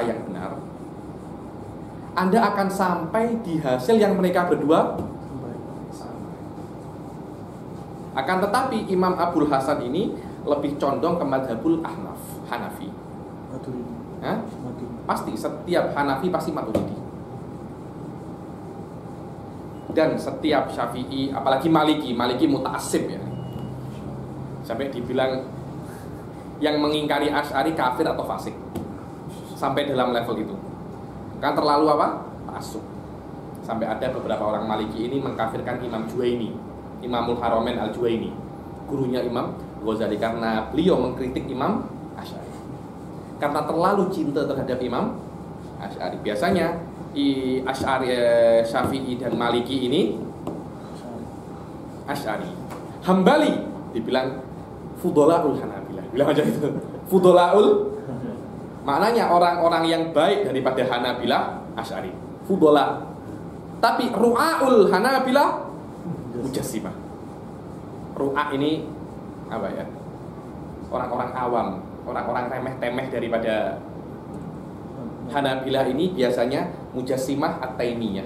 yang benar, Anda akan sampai di hasil yang mereka berdua sampai. Akan tetapi Imam Abul Hasan ini lebih condong ke madhabul Ahnaf, Hanafi. Pasti setiap Hanafi pasti Maturidi. Dan setiap Syafi'i, apalagi Maliki muta'assib ya. Sampai dibilang yang mengingkari Asy'ari kafir atau fasik. Sampai dalam level itu. Kan terlalu apa? Ta'assub. Sampai ada beberapa orang Maliki ini mengkafirkan Imam Juwaini, Imamul Haramain Al-Juwaini, gurunya Imam Ghazali, karena beliau mengkritik Imam Asy'ari. Karena terlalu cinta terhadap Imam Asy'ari. Biasanya Asy'ari, Syafi'i dan Maliki ini Asy'ari. Hambali dibilang Fudola'ul Hanabilah. Bilang aja itu. Fudola'ul, maknanya orang-orang yang baik daripada Hanabilah, Asy'ari. Fudola. Tapi Ru'aul Hanabilah, Mujassimah. Ru'a ini apa ya? Orang-orang awam, orang-orang remeh-temeh daripada Hanabilah ini biasanya Mujassimah At-Taimiyah.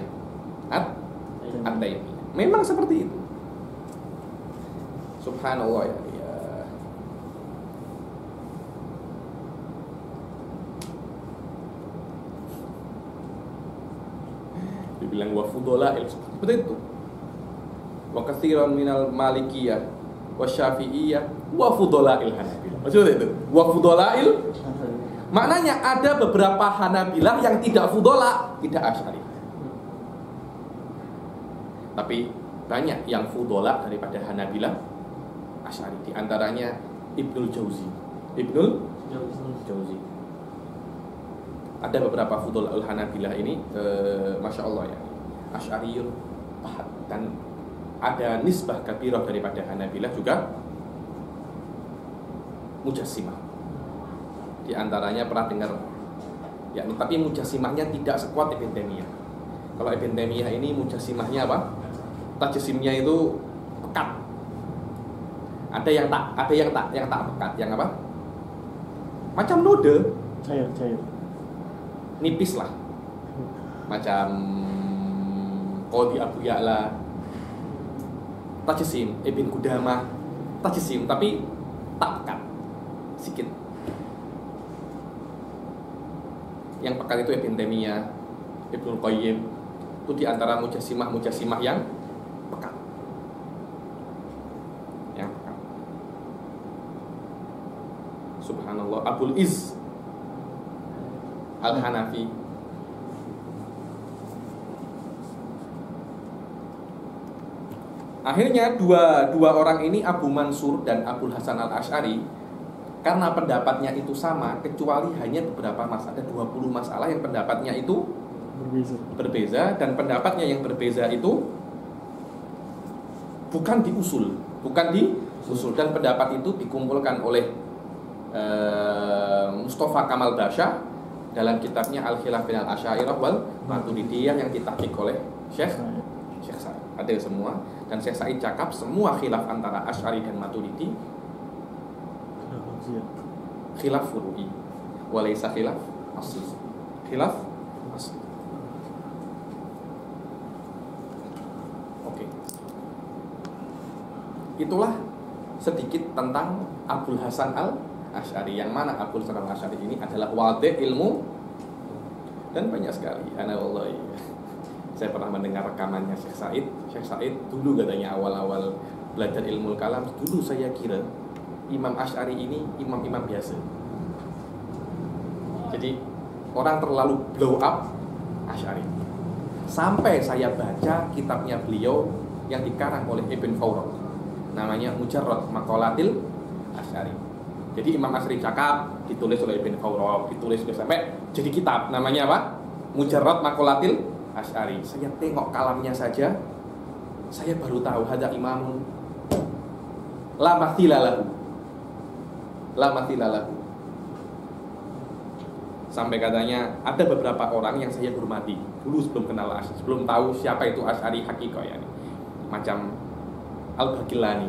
At-Taimiyah. Memang seperti itu. Subhanallah ya. Dibilang wa fudola'il, seperti itu. Wa katsiran minal malikiyah wa syafi'iyah wa fudola'il hanabilah. Maksudnya itu. Wa fudola'il, maknanya ada beberapa Hanabilah yang tidak fudola, tidak Asy'ari. Tapi banyak yang fudola daripada Hanabilah, Asy'ari. Di antaranya Ibnul Jauzi. Ada beberapa fudola'ul Hanabilah ini, Masya Allah ya, Asy'ariyun pahat. Dan ada nisbah kabirah daripada Hanabilah juga Mujassimah. Di antaranya pernah dengar ya, tapi Mujassimahnya tidak sekuat Ibn Taimiyah. Kalau Ibn Taimiyah ini Mujassimahnya apa? Tajsimnya itu pekat. Ada yang tak pekat, yang apa? Macam node, cair. nipis lah. Macam Qadhi Abu Ya'la, tajsim, Ibn Qudamah, tajsim tapi tak pekat, sedikit. Yang pekat itu Ibn Taimiyah, Ibnul Qayyim. Itu di antara mujassimah yang pekat. Yang pekat. Subhanallah. Abul Izz Al-Hanafi. Akhirnya dua orang ini, Abu Mansur dan Abul Hasan Al-Asy'ari, karena pendapatnya itu sama, kecuali hanya beberapa masalah, ada 20 masalah yang pendapatnya itu berbeza, dan pendapatnya yang berbeza itu bukan di usul, dan pendapat itu dikumpulkan oleh Mustafa Kamal Basha dalam kitabnya Al-Khilaf Bainal Asy'ariyah wal Maturidiyah yang ditahqiq oleh Syekh Sa'id. Ada semua, dan Syekh Sa'id cakap semua khilaf antara Asy'ari dan Maturidi khilaf furu'i walaysa khilaf asli. Khilaf asli. Oke. Itulah sedikit tentang Abul Hasan Al-Asy'ari, yang mana Abul Hasan Al-Asy'ari ini adalah wadih ilmu, dan banyak sekali. Ana wallahi, saya pernah mendengar rekamannya Syekh Sa'id. Syekh Sa'id dulu katanya awal-awal belajar ilmu kalam, dulu saya kira Imam Asy'ari ini imam-imam biasa. Jadi orang terlalu blow up Asy'ari. Sampai saya baca kitabnya beliau yang dikarang oleh Ibn Fawraq, namanya Mujarrad Maqalatil Asy'ari. Jadi Imam Asy'ari cakap, ditulis oleh Ibn Fawraq, ditulis sampai jadi kitab, namanya apa? Mujarrad Maqalatil Asy'ari. Saya tengok kalamnya saja, saya baru tahu hadza imamun la mathila lahu. Sampai katanya ada beberapa orang yang saya hormati dulu sebelum kenal Asy'ari, sebelum tahu siapa itu Asy'ari hakikah ya. Macam Al-Baqillani.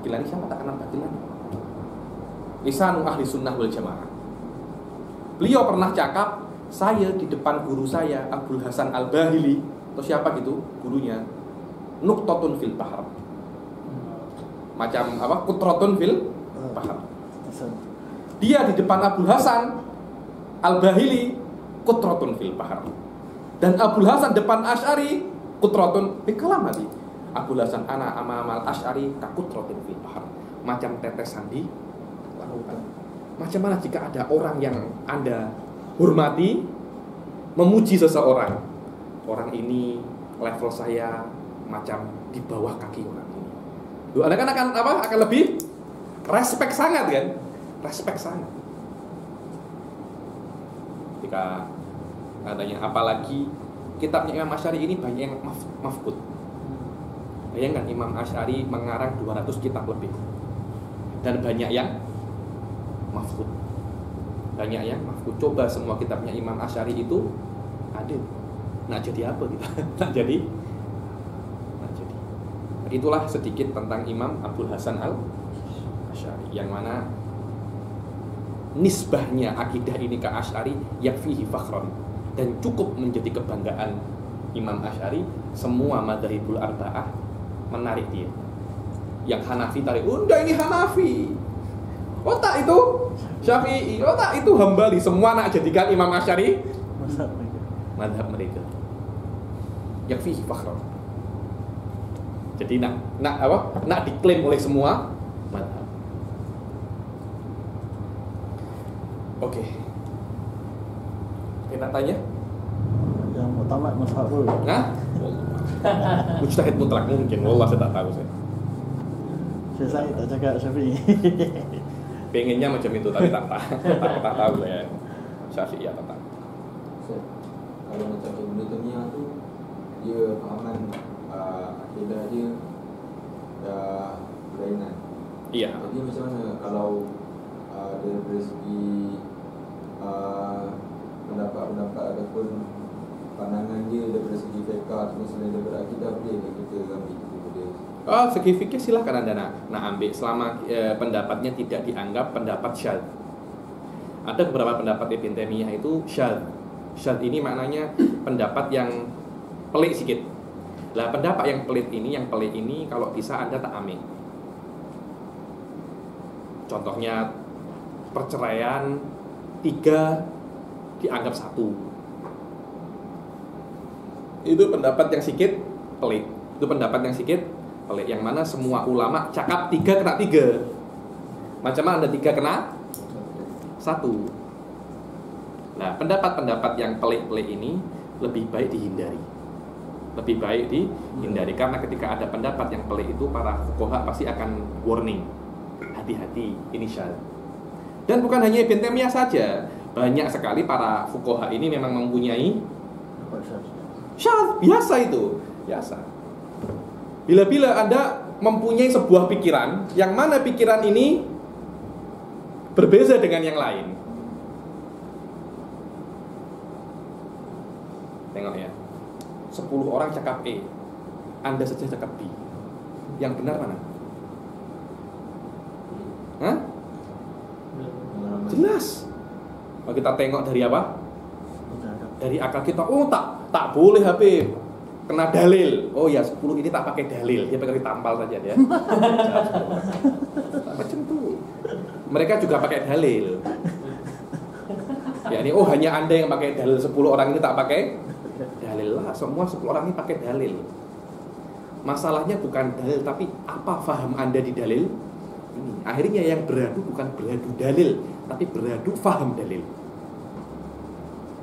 Siapa tak kenal Baqillani? Lisanu ahli sunnah wal jamaah. Beliau pernah cakap, saya di depan guru saya Abdul Hasan Al-Bahili atau siapa gitu gurunya, nuqtatun fil bahar, macam apa, kutratun fil bahar. Dia di depan Abdul Hasan Al-Bahili kutratun fil bahar, dan Abdul Hasan depan Asy'ari kutratun fil kalamati. Abdul Hasan ana amamal Asy'ari kakutratin fil bahar, macam tetesan di lautan. Macam mana jika ada orang yang Anda hormati, memuji seseorang, orang ini level saya macam di bawah kaki orang ini, Anda kan akan lebih respect sangat kan, respect sangat. Jika katanya, apalagi kitabnya Imam Asy'ari ini banyak yang mafqud. Bayangkan Imam Asy'ari mengarang 200 kitab lebih, dan banyak yang mafqud. Banyak yang mafqud. Coba semua kitabnya Imam Asy'ari itu ada, nak jadi apa kita? Nak jadi. Itulah sedikit tentang Imam Abdul Hasan Al-Asy'ari, yang mana nisbahnya akidah ini ke Asy'ari yakfihi fakhran, dan cukup menjadi kebanggaan Imam Asy'ari. Semua madzhabul arba'ah menarik dia. Yang Hanafi tarik, udah ini Hanafi, otak itu Syafi'i, otak itu Hambali, semua nak jadikan Imam Asy'ari mazhab mereka. Yakfihi fakhran. Jadi nak diklaim oleh semua mazhab. Oke. Kita tanya? Yang utama mazhab dulu. Hah? Mujtahid mutlak mungkin, wallah saya tak tahu saya. Saya tak cakap Syafi'i. Pengennya macam itu tapi tak tahu saya. Syafi'i atau tak. Kalau macam Ibnu Taimiyah tu, dia fahaman akidah dia dah berlainan. Iya. Jadi macam mana kalau dari segi pendapat ataupun pandangan dia dari segi fiqh ataupun selain daripada akidah, boleh kita ambil itu dia. Oh, segi fikih silahkan Anda nak ambil selama pendapatnya tidak dianggap pendapat syadz. Ada beberapa pendapat Ibnu Taimiyah itu syadz. Syadz ini maknanya pendapat yang pelik sedikit. Lah pendapat yang pelik ini kalau bisa Anda tak ambil. Contohnya perceraian 3 dianggap 1. Itu pendapat yang sedikit pelik. Itu pendapat yang sedikit pelik, yang mana semua ulama cakap 3 kena 3. Macam mana Anda 3 kena 1? Nah, pendapat-pendapat yang pelik-pelik ini lebih baik dihindari. Lebih baik dihindari, karena ketika ada pendapat yang pelik itu, para fuqaha pasti akan warning. Hati-hati, ini syadz. Dan bukan hanya Ibnu Taimiyah saja, banyak sekali para fuqaha ini memang mempunyai syadz. Biasa itu, biasa. Bila-bila Anda mempunyai sebuah pikiran, yang mana pikiran ini berbeza dengan yang lain. Tengok ya, 10 orang cakap A, Anda saja cakap B. Yang benar mana? Hah? Jelas. Kalau kita tengok dari apa? Dari akal kita. Oh tak boleh HP kena dalil. Oh ya 10 ini tak pakai dalil, dia pakai tampal saja dia. Macam itu. Mereka juga pakai dalil. Ya ini, oh hanya Anda yang pakai dalil, 10 orang ini tak pakai dalil. Lah semua 10 orang ini pakai dalil. Masalahnya bukan dalil, tapi apa faham Anda di dalil ini. Akhirnya yang beradu bukan beradu dalil, tapi beradu faham dalil.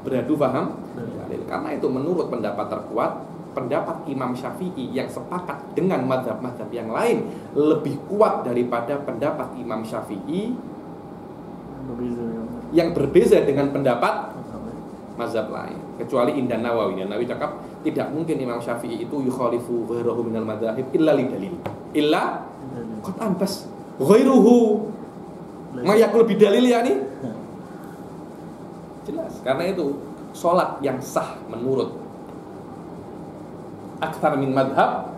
Beradu faham dalil. Karena itu menurut pendapat terkuat, pendapat Imam Syafi'i yang sepakat dengan mazhab-mazhab yang lain lebih kuat daripada pendapat Imam Syafi'i yang berbeza dengan pendapat mazhab lain. Kecuali Indan Nawawi. Nawawi cakap tidak mungkin Imam Syafi'i itu yukhalifu ghairahu minal madzahib illa li dalil. Illa qat'an bas ghairuhu mayakul bidalil ya nih. Jelas. Karena itu salat yang sah menurut aktsar min madhab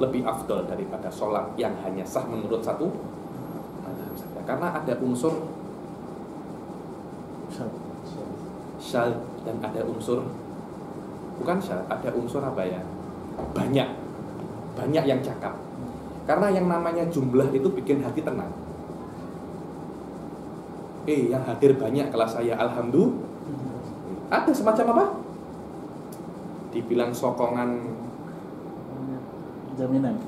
lebih afdal daripada salat yang hanya sah menurut satu madhab saja. Karena ada unsur syadz dan ada unsur, bukan syadz, ada unsur apa ya? Banyak yang cakap. Karena yang namanya jumlah itu bikin hati tenang. Yang hadir banyak kelas saya, alhamdulillah. Ada semacam apa? Dibilang sokongan, jaminan.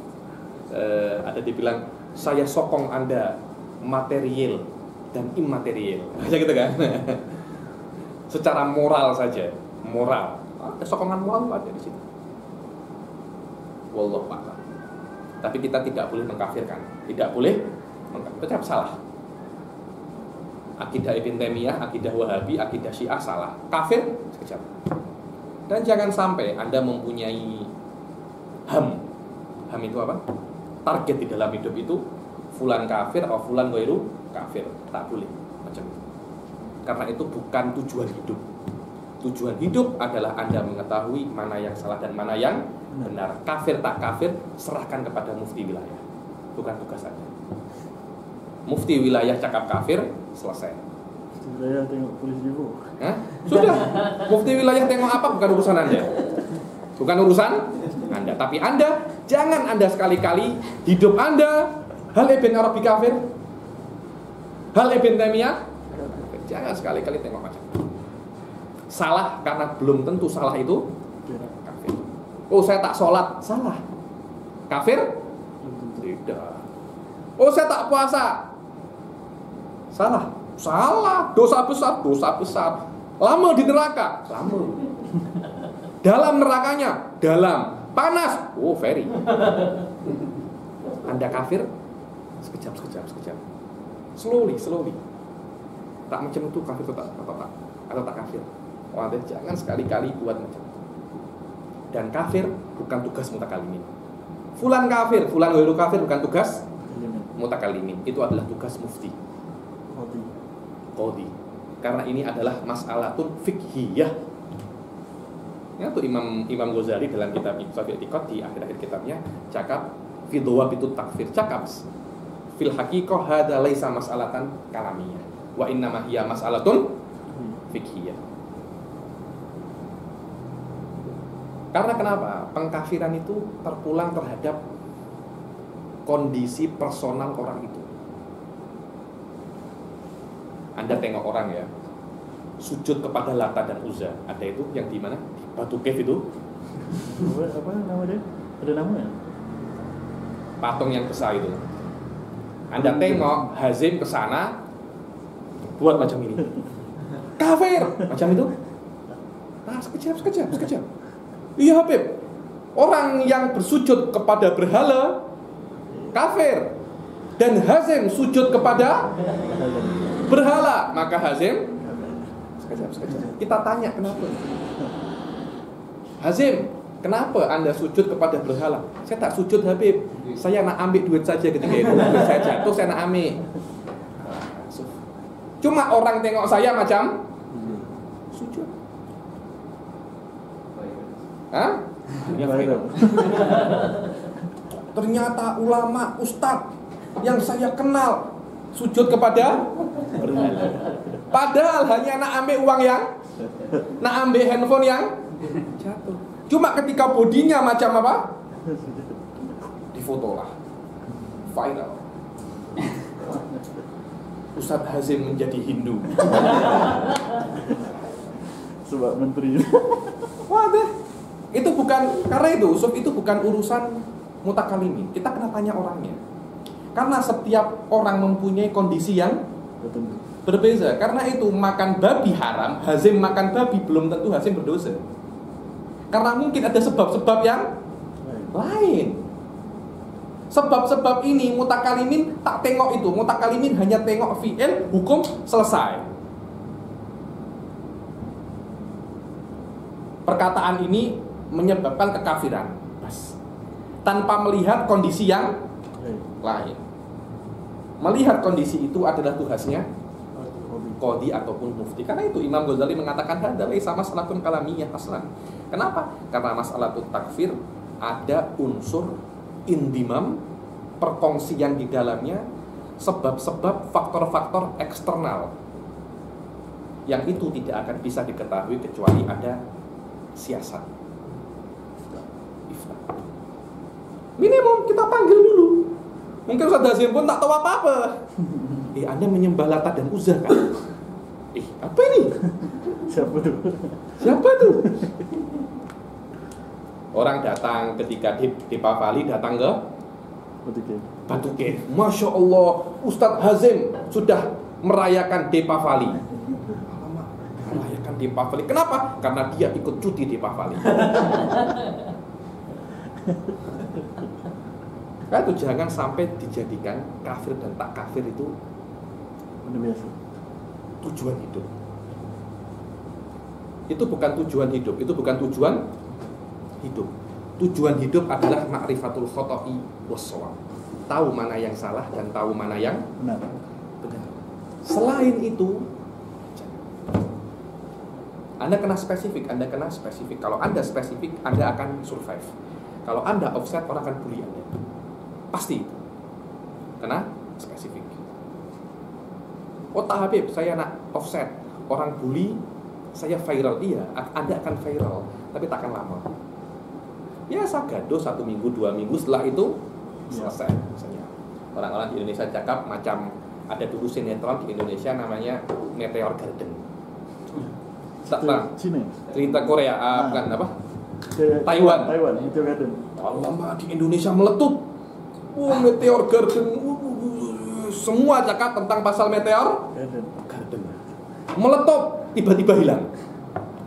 ada dibilang saya sokong Anda material dan imaterial, aja gitu kan? Secara moral saja, moral. Ada sokongan moral ada di situ. Wallahu a'lam. Tapi kita tidak boleh mengkafirkan, tidak boleh tetap salah. Akidah Ibn Taimiyah, akidah Wahabi, akidah Syiah salah. Kafir sekejap. Dan jangan sampai Anda mempunyai ham. Ham itu apa? Target di dalam hidup itu fulan kafir atau fulan ghairu kafir. Tak boleh macam itu. Karena itu bukan tujuan hidup. Tujuan hidup adalah Anda mengetahui mana yang salah dan mana yang benar. Kafir tak kafir serahkan kepada mufti wilayah. Bukan tugas Anda. Mufti wilayah cakap kafir, selesai. Mufti wilayah tengok polis jiwa. Sudah. Mufti wilayah tengok apa bukan urusan Anda. Bukan urusan Anda. Tapi Anda, jangan Anda sekali-kali hidup Anda hal Ibn Arabi kafir, hal Ibn Taimiyah, jangan sekali-kali tengok macam itu. Salah karena belum tentu salah itu kafir. Oh, saya tak sholat, salah. Kafir? Tidak. Oh, saya tak puasa, salah. Salah. Dosa besar, dosa besar. Lama di neraka, lama. Dalam nerakanya, dalam. Panas, oh very. Anda kafir, sekejap. Slowly. Tak macam itu kafir atau tak kafir. Oh, Anda jangan sekali-kali buat macam itu. Dan kafir bukan tugas mutakalimin. Fulan kafir, fulan ghairu kafir bukan tugas mutakalimin. Itu adalah tugas mufti. Qadhi. Karena ini adalah mas'alatun fiqhiyah. Ya, itu Imam Ghazali dalam kitab Iqtisad I'tiqad di akhir-akhir kitabnya cakap fi dhawabitut takfir, cakap fil haqiqah hadza laisa mas'alatan kalamiyah wa innama hiya mas'alatun fiqhiyah. Karena kenapa? Pengkafiran itu terpulang terhadap kondisi personal orang itu. Anda tengok orang ya, sujud kepada Lata dan Uzza. Ada itu yang di mana? Di Batu Cave itu. Apa nama dia? Ada namanya? Patung yang besar itu. Anda tengok Hazim ke sana buat macam ini. Kafir, macam itu. Nah, sekejap. Iya Habib. Orang yang bersujud kepada berhala kafir. Dan Hazim sujud kepada berhala, maka Hazim sekejap. Kita tanya kenapa? Hazim, kenapa Anda sujud kepada berhala? Saya tak sujud Habib. Saya nak ambil duit saja ketika itu. Duit saya jatuh, saya nak ambil. Cuma orang tengok saya macam sujud. Hah? Ternyata ulama, ustadz yang saya kenal sujud kepada berhala. Padahal hanya nak ambil uang yang, nak ambil handphone yang jatuh. Cuma ketika bodinya macam apa? Difoto lah, viral. Ustadz Hazim menjadi Hindu. Sebab menteri. Waduh, itu bukan, karena itu bukan urusan mutakalimin. Kita kena tanya orangnya. Karena setiap orang mempunyai kondisi yang berbeza. Karena itu makan babi haram, Hazim makan babi belum tentu Hazim berdosa. Karena mungkin ada sebab-sebab yang lain. Sebab-sebab ini mutakalimin tak tengok itu. Mutakalimin hanya tengok fi'il, hukum, selesai. Perkataan ini menyebabkan kekafiran. Bas. Tanpa melihat kondisi yang lain. Melihat kondisi itu adalah tugasnya qadhi ataupun mufti. Karena itu Imam Ghazali mengatakan hadza laisa mas'alatun kalamiyah aslan. Kenapa? Karena mas'alatut takfir ada unsur indimam, perkongsian di dalamnya, sebab-sebab faktor-faktor eksternal yang itu tidak akan bisa diketahui kecuali ada siasat. Ifta. Minimum kita panggil dulu. Mungkin Ustaz Hazim pun tak tahu apa-apa. Anda menyembah Lata dan Uzza kan? Apa ini? Siapa tuh? Siapa tuh? Orang datang ketika di Pavali datang ke Batu Cave. Masya Allah, Ustadz Hazim sudah merayakan Depavali. Merayakan Depavali. Kenapa? Karena dia ikut cuti Depavali. Nah, itu jangan sampai dijadikan kafir dan tak kafir itu biasa. Tujuan hidup. Itu bukan tujuan hidup. Itu bukan tujuan hidup. Tujuan hidup adalah ma'rifatul khoto'i wassawab. Tahu mana yang salah dan tahu mana yang benar. Selain itu, Anda kena spesifik. Kalau Anda spesifik, Anda akan survive. Kalau Anda offset, orang akan bully Anda. Pasti. Kena spesifik. Oh tak Habib, saya nak offset. Orang bully, saya viral. Iya, Anda akan viral, tapi takkan lama. Biasa gaduh 1 minggu, 2 minggu, setelah itu selesai. Misalnya orang-orang di Indonesia cakap macam ada dulu sinetron di Indonesia namanya Meteor Garden. Cerita Korea, bukan apa? Taiwan. Meteor Garden. Lama di Indonesia meletup. Meteor Garden. Semua cakap tentang pasal Meteor Garden. Meletup, tiba-tiba hilang.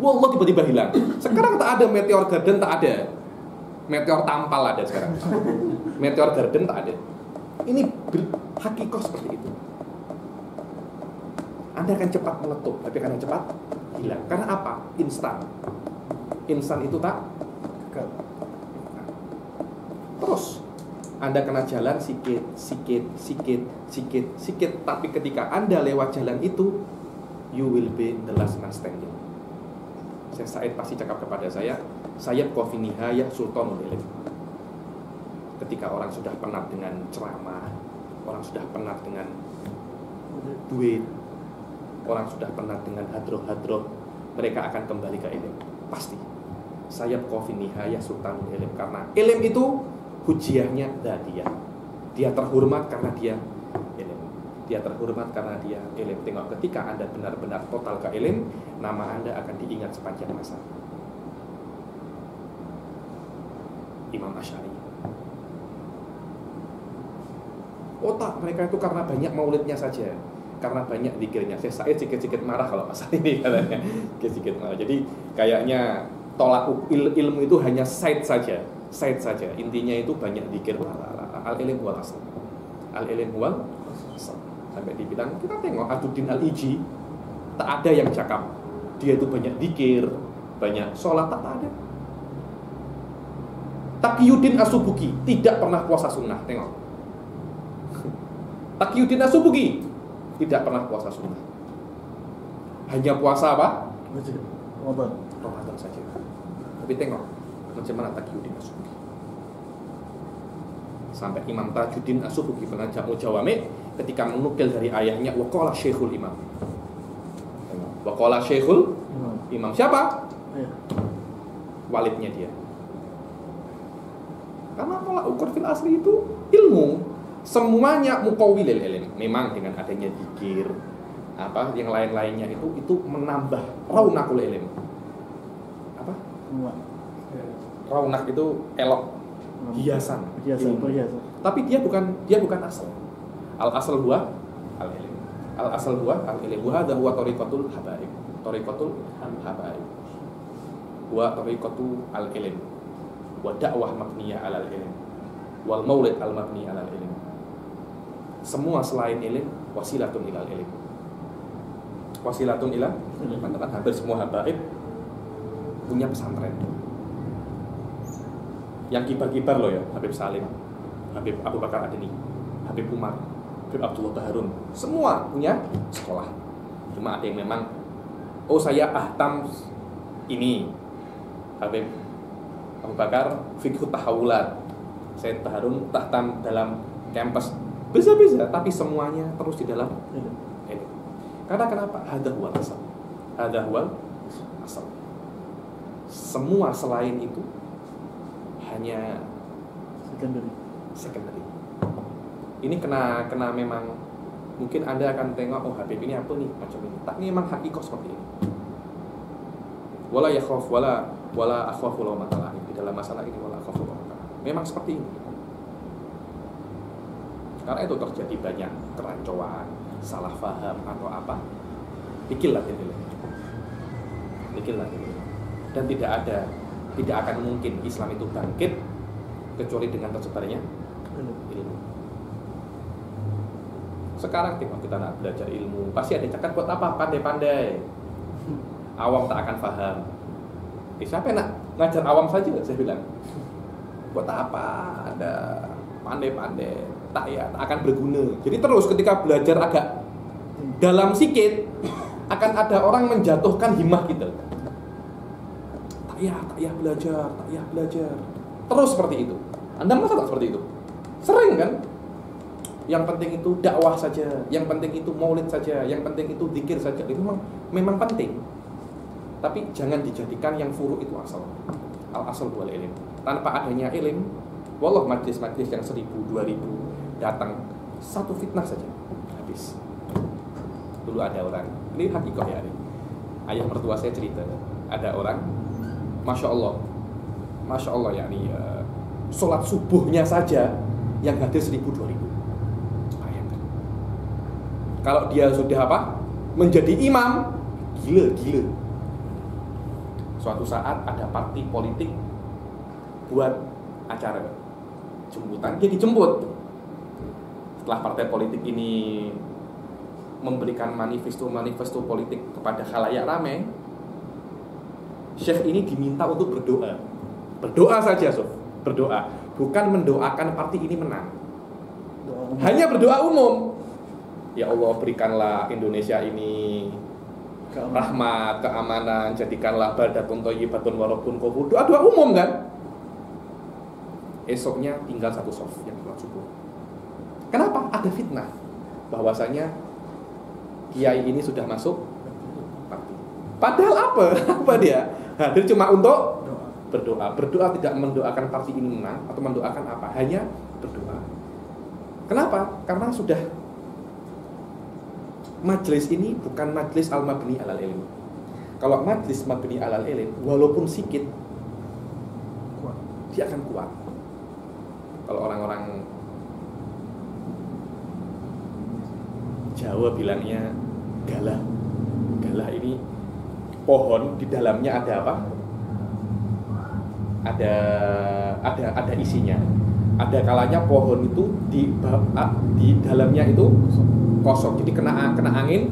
Wallah, tiba-tiba hilang. Sekarang tak ada Meteor Garden, tak ada. Meteor tampal ada sekarang. Meteor Garden tak ada. Ini hakikoh seperti itu. Anda akan cepat meletup, tapi akan cepat hilang. Karena apa? Instan. Instan itu tak kekal. Terus Anda kena jalan sikit. Tapi ketika Anda lewat jalan itu, you will be the last man standing. Syekh Said pasti cakap kepada saya kofi nihayah sultanul ilm. Ketika orang sudah penat dengan ceramah, orang sudah penat dengan duit, orang sudah penat dengan hadroh-hadroh, mereka akan kembali ke ilm. Pasti. Sayap kofi nihayah sultanul ilm. Karena ilm itu hujiyahnya dzatiyah. Dia terhormat karena dia ilm. Dia terhormat karena dia ilm. Tengok, ketika Anda benar-benar total ke ilm, nama Anda akan diingat sepanjang masa. Imam Asy'ari. Otak mereka itu karena banyak maulidnya saja, karena banyak zikirnya. Saya sedikit-sedikit marah kalau pasal ini katanya. Sedikit marah. Jadi kayaknya tolak ilmu itu hanya side saja. Intinya itu banyak zikir. Al-ilm wal asal. Al-ilm wal asal. Sampai dibilang, kita tengok Aduddin Al-Iji, tak ada yang cakap dia itu banyak zikir, banyak sholat, tak ada. Taqiyuddin As-Subuki tidak pernah puasa sunnah. Tengok, Taqiyuddin As-Subuki tidak pernah puasa sunnah, hanya puasa apa? Ramadan saja. Tapi tengok macam mana Taqiyuddin As-Subuki. Sampai Imam Tajuddin As-Subuki pernah Jamul Jawami ketika menukil dari ayahnya waqala Syekhul Imam. Waqala Syekhul Imam. Siapa? Walidnya dia. Karena tolak ukur fil asli itu ilmu. Semuanya muqawwilil ilm. Memang dengan adanya zikir, apa yang lain-lainnya itu menambah raunakul ilm. Apa? Raunak itu elok, hiasan. Tapi dia bukan asal. Al asal huwa al ilm. Al asal huwa al ilm. Wa hadza huwa tariqatul habaib. Tariqatul habaib. Wa tariqatu al ilm. Wa da'wah mabniyah alal ilm. Wal maulid al mabni alal ilm. Semua selain ilm wasilatun ilal ilm. Wasilatun ilal. Teman-teman, hampir semua habaib punya pesantren. Yang kibar-kibar loh ya, Habib Salim, Habib Abu Bakar Adeni, Habib Umar, Habib Abdullah Baharun, semua punya sekolah. Cuma ada yang memang, oh saya ahtam ini, Habib Abu Bakar Fiqhut Tahawulat, Said Baharun tahtam dalam kampus. Bisa-bisa, tapi semuanya terus di dalam ilmu. Karena kenapa? Hadza huwal asal. Hadza huwal asal. Semua selain itu hanya secondary. Ini kena memang, mungkin Anda akan tengok, oh Habib ini apa nih macam ini. Tak, ini memang hakikat seperti ini. Wala yakhaf wala akhwafu lawmata laim. Di dalam masalah ini wala akhwafu lawmata laim. Memang seperti ini. Karena itu terjadi banyak kerancuan, salah faham atau apa. Nikil lah ini. Dan tidak akan mungkin Islam itu bangkit kecuali dengan tersebarnya ilmu. Sekarang kita nak belajar ilmu, pasti ada cakap buat apa? Pandai-pandai. Awam tak akan paham. Siapa yang nak ngajar awam saja? Saya bilang. Buat apa? Ada pandai-pandai, tak akan berguna. Jadi terus ketika belajar agak dalam sikit, akan ada orang menjatuhkan himmah kita. Tak payah belajar. Terus seperti itu. Anda merasa tak seperti itu? Sering kan? Yang penting itu dakwah saja, yang penting itu maulid saja, yang penting itu zikir saja. Itu memang penting. Tapi jangan dijadikan yang furu itu asal. Al-asal wal ilm. Tanpa adanya ilm, wallah majlis-majlis yang 1000, 2000 datang satu fitnah saja habis. Dulu ada orang, ini hakikat ya, ayah mertua saya cerita, ada orang, masya Allah ya, sholat subuhnya saja yang hadir 1000, 2000. Bayangkan. Kalau dia sudah menjadi imam, gila. Suatu saat ada partai politik buat acara jemputan, dia dijemput. Setelah partai politik ini memberikan manifesto politik kepada khalayak ramai, Syekh ini diminta untuk berdoa saja, Sof. Berdoa, bukan mendoakan partai ini menang. Hanya berdoa umum. Ya Allah, berikanlah Indonesia ini rahmat, keamanan, jadikanlah baldatun thayyibatun wa rabbun ghafur. Doa umum kan? Esoknya tinggal satu soft yang sholat subuh. Kenapa? Ada fitnah bahwasanya kiai ini sudah masuk partai. Padahal apa dia? Hadir cuma untuk berdoa tidak mendoakan partai ini menang atau mendoakan apa, hanya berdoa. Kenapa? Karena sudah majlis ini bukan majlis al-mabni alal ilm. Kalau majlis mabni alal ilm, walaupun sikit, dia akan kuat. Kalau orang-orang Jawa bilangnya galah ini pohon, di dalamnya ada apa? Ada isinya. Ada kalanya pohon itu di dalamnya itu kosong, jadi kena angin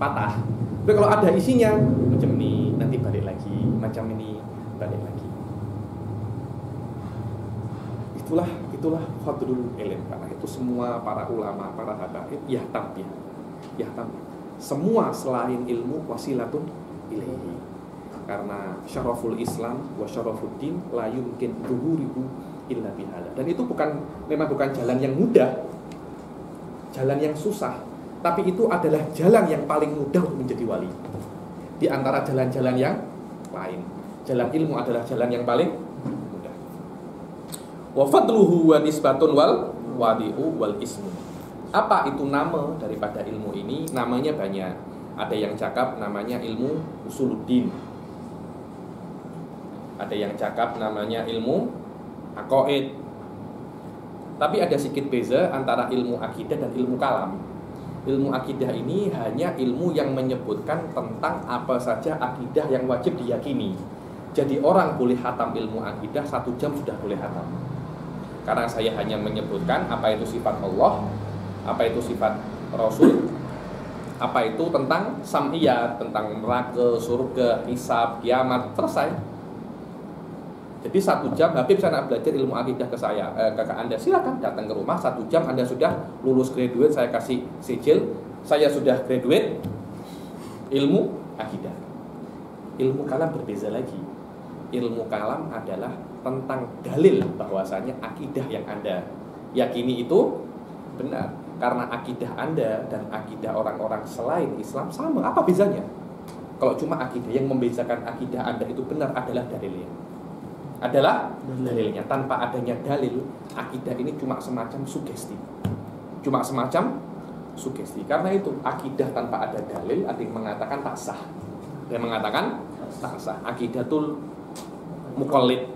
patah. Tapi kalau ada isinya macam ini, nanti balik lagi, macam ini balik lagi. Itulah fadlul ilm. Karena itu semua para ulama, para habaib yahtam. Semua selain ilmu wasilatun ilaihi. Karena syaraful Islam wa syarafud din la yumkin zuhurihu illa bihada. Dan itu memang bukan jalan yang mudah, jalan yang susah, tapi itu adalah jalan yang paling mudah untuk menjadi wali. Di antara jalan-jalan yang lain, jalan ilmu adalah jalan yang paling mudah. Wa fadluhu wa nisbatun wal wadi'u wal ismu. Apa itu nama daripada ilmu ini? Namanya banyak. Ada yang cakap namanya ilmu usuluddin. Ada yang cakap namanya ilmu aqaid. Tapi ada sedikit beza antara ilmu akidah dan ilmu kalam. Ilmu akidah ini hanya ilmu yang menyebutkan tentang apa saja akidah yang wajib diyakini. Jadi orang boleh khatam ilmu akidah 1 jam sudah boleh khatam. Karena saya hanya menyebutkan apa itu sifat Allah, apa itu sifat Rasul, apa itu tentang sam'iyat, tentang neraka, surga, hisab, kiamat, selesai. Jadi 1 jam, Habib saya nak belajar ilmu akidah ke saya, ke Anda, silakan datang ke rumah 1 jam, Anda sudah lulus graduate, saya kasih sijil, saya sudah graduate ilmu akidah. Ilmu kalam berbeza lagi. Ilmu kalam adalah tentang dalil bahwasanya akidah yang Anda yakini itu benar. Karena akidah Anda dan akidah orang-orang selain Islam sama, apa bezanya? Kalau cuma akidah, yang membedakan akidah Anda itu benar adalah dalilnya. Adalah dalilnya. Tanpa adanya dalil, akidah ini cuma semacam sugesti. Cuma semacam sugesti. Karena itu akidah tanpa ada dalil, ada yang mengatakan tak sah. Ada yang mengatakan tak sah. Akidatul muqallid.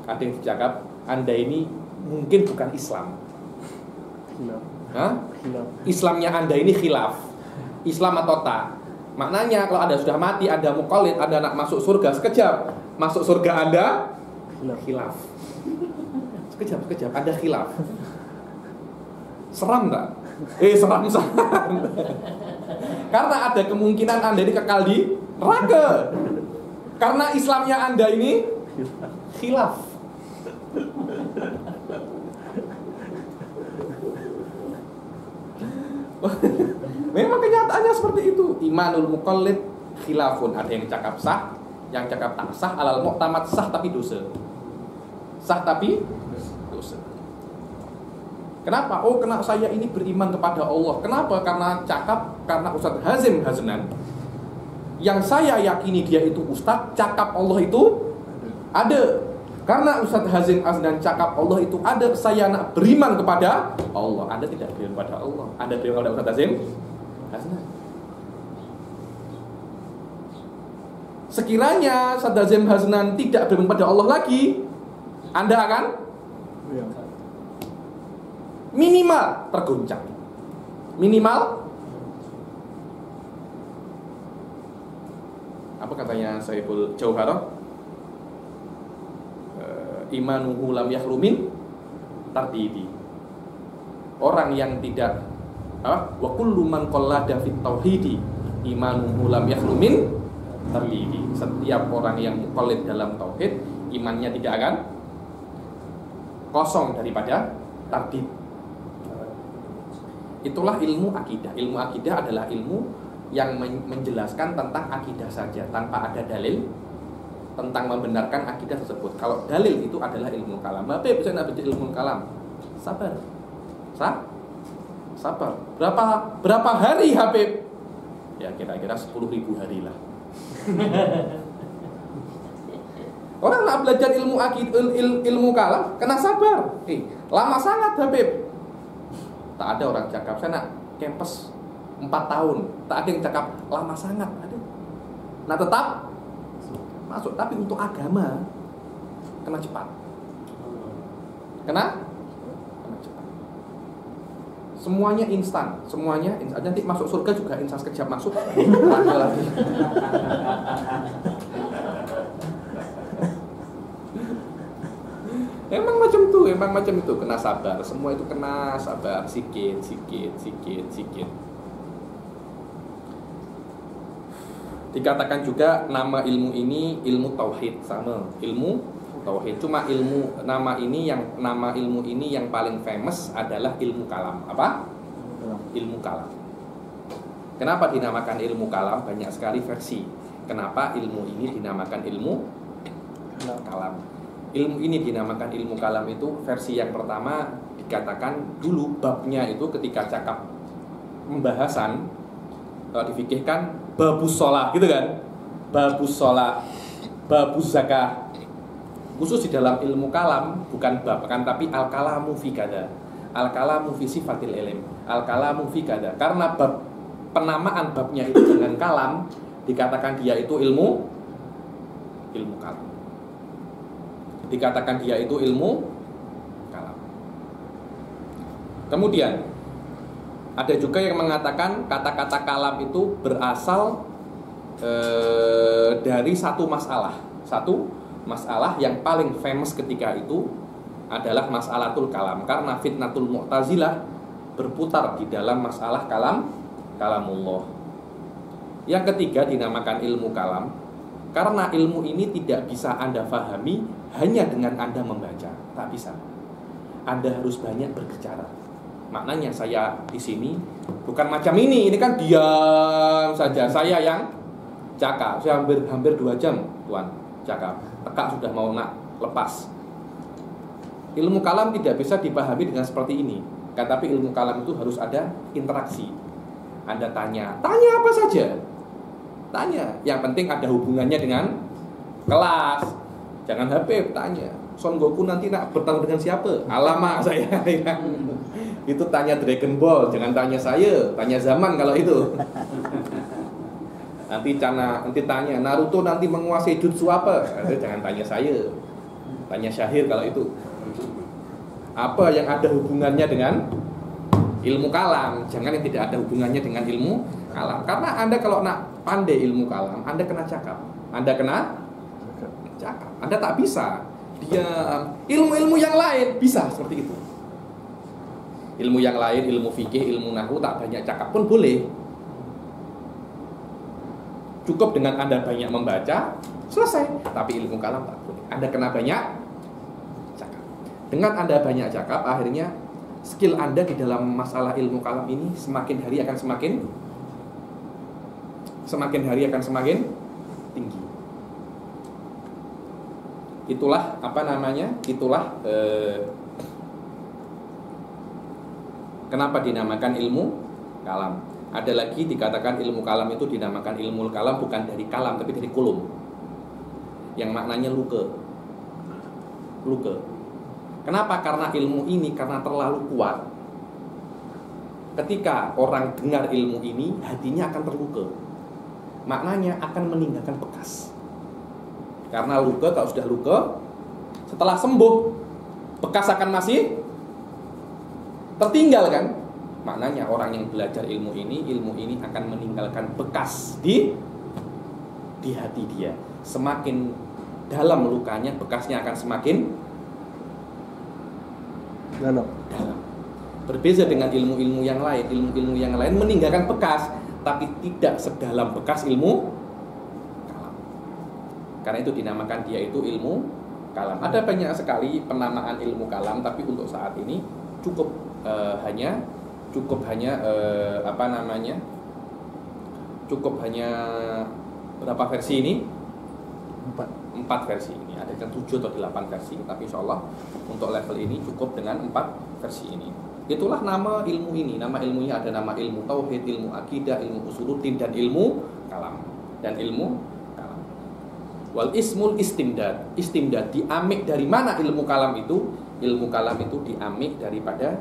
Ada yang cakap Anda ini mungkin bukan Islam. Khilaf. Hah? Khilaf. Islamnya Anda ini khilaf. Islam atau tak. Maknanya kalau Anda sudah mati, Anda muqallid, Anda nak masuk surga, sekejap masuk surga Anda khilaf. Sekejap Anda khilaf. Seram tak? Seram. Karena ada kemungkinan Anda ini kekal di neraka. Karena Islamnya Anda ini khilaf. Memang kenyataannya seperti itu. Imanul muqallid khilafun. Ada yang cakap sah, yang cakap tak sah. Alal mu'tamad sah tapi dosa. Sah tapi dosa. Kenapa? Karena saya ini beriman kepada Allah. Kenapa? Karena Ustaz Hazim Haznan, yang saya yakini dia itu Ustaz, cakap Allah itu ada. Karena Ustaz Hazim Haznan cakap Allah itu ada, saya nak beriman kepada Allah. Anda tidak beriman kepada Allah. Anda beriman kepada Ustaz Hazim Haznan. Sekiranya Ustaz Hazim Haznan tidak beriman kepada Allah lagi, Anda akan minimal tergoncang. Minimal. Apa katanya Saiful Jauharah? Imanuhu lam yakhlumin tardidi. Orang yang tidak wa kullu man qallada fit tauhidi imanuhu lam yakhlumin tardidi. Setiap orang yang muqallid dalam tauhid, imannya tidak akan kosong daripada tardid. Itulah ilmu akidah. Ilmu akidah adalah ilmu yang menjelaskan tentang akidah saja tanpa ada dalil tentang membenarkan akidah tersebut. Kalau dalil itu adalah ilmu kalam. Habib bisa nak baca ilmu kalam. Sabar. Sabar. Berapa hari Habib? Ya kira-kira 10.000 hari lah. Orang nak belajar ilmu ilmu kalam kena sabar. Lama sangat Habib. Tak ada orang cakap saya nak campus 4 tahun. Tak ada yang cakap lama sangat. Ada. Nah tetap masuk, tapi untuk agama kena cepat. Kena cepat. Semuanya instan, Nanti masuk surga juga instan, sekejap masuk. Lagi. Emang macam itu, kena sabar. Semua itu kena sabar, sikit. Dikatakan juga nama ilmu ini ilmu tauhid, sama ilmu tauhid. Cuma nama ilmu ini yang paling famous adalah ilmu kalam. Apa? Ilmu kalam. Kenapa dinamakan ilmu kalam? Banyak sekali versi. Kenapa ilmu ini dinamakan ilmu kalam? Ilmu ini dinamakan ilmu kalam itu versi yang pertama dikatakan dulu babnya itu ketika cakap pembahasan, kalau difikirkan babus sholat gitu kan, babus sholat, babus zakah. Khusus di dalam ilmu kalam bukan bab kan, tapi al kalamu fi kada, al kalamu fi sifatil ilm, al kalamu fi kada. Karena bab penamaan babnya itu dengan kalam, dikatakan dia itu ilmu kalam. Dikatakan dia itu ilmu kalam. Kemudian ada juga yang mengatakan kata-kata kalam itu berasal dari satu masalah yang paling famous ketika itu adalah masalatul kalam. Karena fitnatul mu'tazilah berputar di dalam masalah kalamullah. Yang ketiga dinamakan ilmu kalam karena ilmu ini tidak bisa Anda fahami hanya dengan Anda membaca. Tak bisa. Anda harus banyak berbicara. Maknanya saya di sini bukan macam ini kan diam saja. Saya yang cakap. Saya hampir 2 jam, Tuan, cakap. Tekak sudah mau nak lepas. Ilmu kalam tidak bisa dipahami dengan seperti ini. Tapi ilmu kalam itu harus ada interaksi. Anda tanya apa saja. tanya. Yang penting ada hubungannya dengan kelas. Jangan HP, tanya. Son Goku nanti nak bertemu dengan siapa? Alamak saya. Itu tanya Dragon Ball, jangan tanya saya. Tanya zaman kalau itu. Nanti tanya Naruto nanti menguasai jutsu apa? Jangan tanya saya. Tanya Syahir kalau itu. Apa yang ada hubungannya dengan ilmu kalam? Jangan yang tidak ada hubungannya dengan ilmu kalam. Karena Anda kalau nak pandai ilmu kalam, Anda kena cakap. Anda kena cakap. Anda tak bisa diam. Ilmu-ilmu yang lain bisa seperti itu. Ilmu yang lain, ilmu fikih, ilmu nahwu tak banyak cakap pun boleh. Cukup dengan Anda banyak membaca, selesai. Tapi ilmu kalam tak boleh. Anda kena banyak cakap. Dengan Anda banyak cakap, akhirnya skill Anda di dalam masalah ilmu kalam ini semakin hari akan semakin tinggi. Itulah kenapa dinamakan ilmu kalam. Ada lagi dikatakan ilmu kalam itu dinamakan ilmu kalam bukan dari kalam tapi dari kulum, yang maknanya luka. Kenapa? Karena ilmu ini karena terlalu kuat. Ketika orang dengar ilmu ini, hatinya akan terluka. Maknanya akan meninggalkan bekas. Karena luka, kalau sudah luka, setelah sembuh, bekas akan masih tertinggal kan? Maknanya orang yang belajar ilmu ini akan meninggalkan bekas di hati dia. Semakin dalam lukanya, bekasnya akan semakin dalam. Berbeza dengan ilmu-ilmu yang lain. Ilmu-ilmu yang lain meninggalkan bekas, tapi tidak sedalam bekas ilmu kalam. Karena itu dinamakan dia itu ilmu kalam. Ada banyak sekali penamaan ilmu kalam, tapi untuk saat ini cukup hanya berapa versi ini? 4 versi ini. Ada yang 7 atau 8 versi, tapi insya Allah untuk level ini cukup dengan 4 versi ini. Itulah nama ilmu ini. Nama ilmunya ada nama ilmu tauhid, ilmu akidah, ilmu usuluddin, dan ilmu kalam. Wal ismul istimdad. Istimdad diamik dari mana ilmu kalam itu? Ilmu kalam itu diamik daripada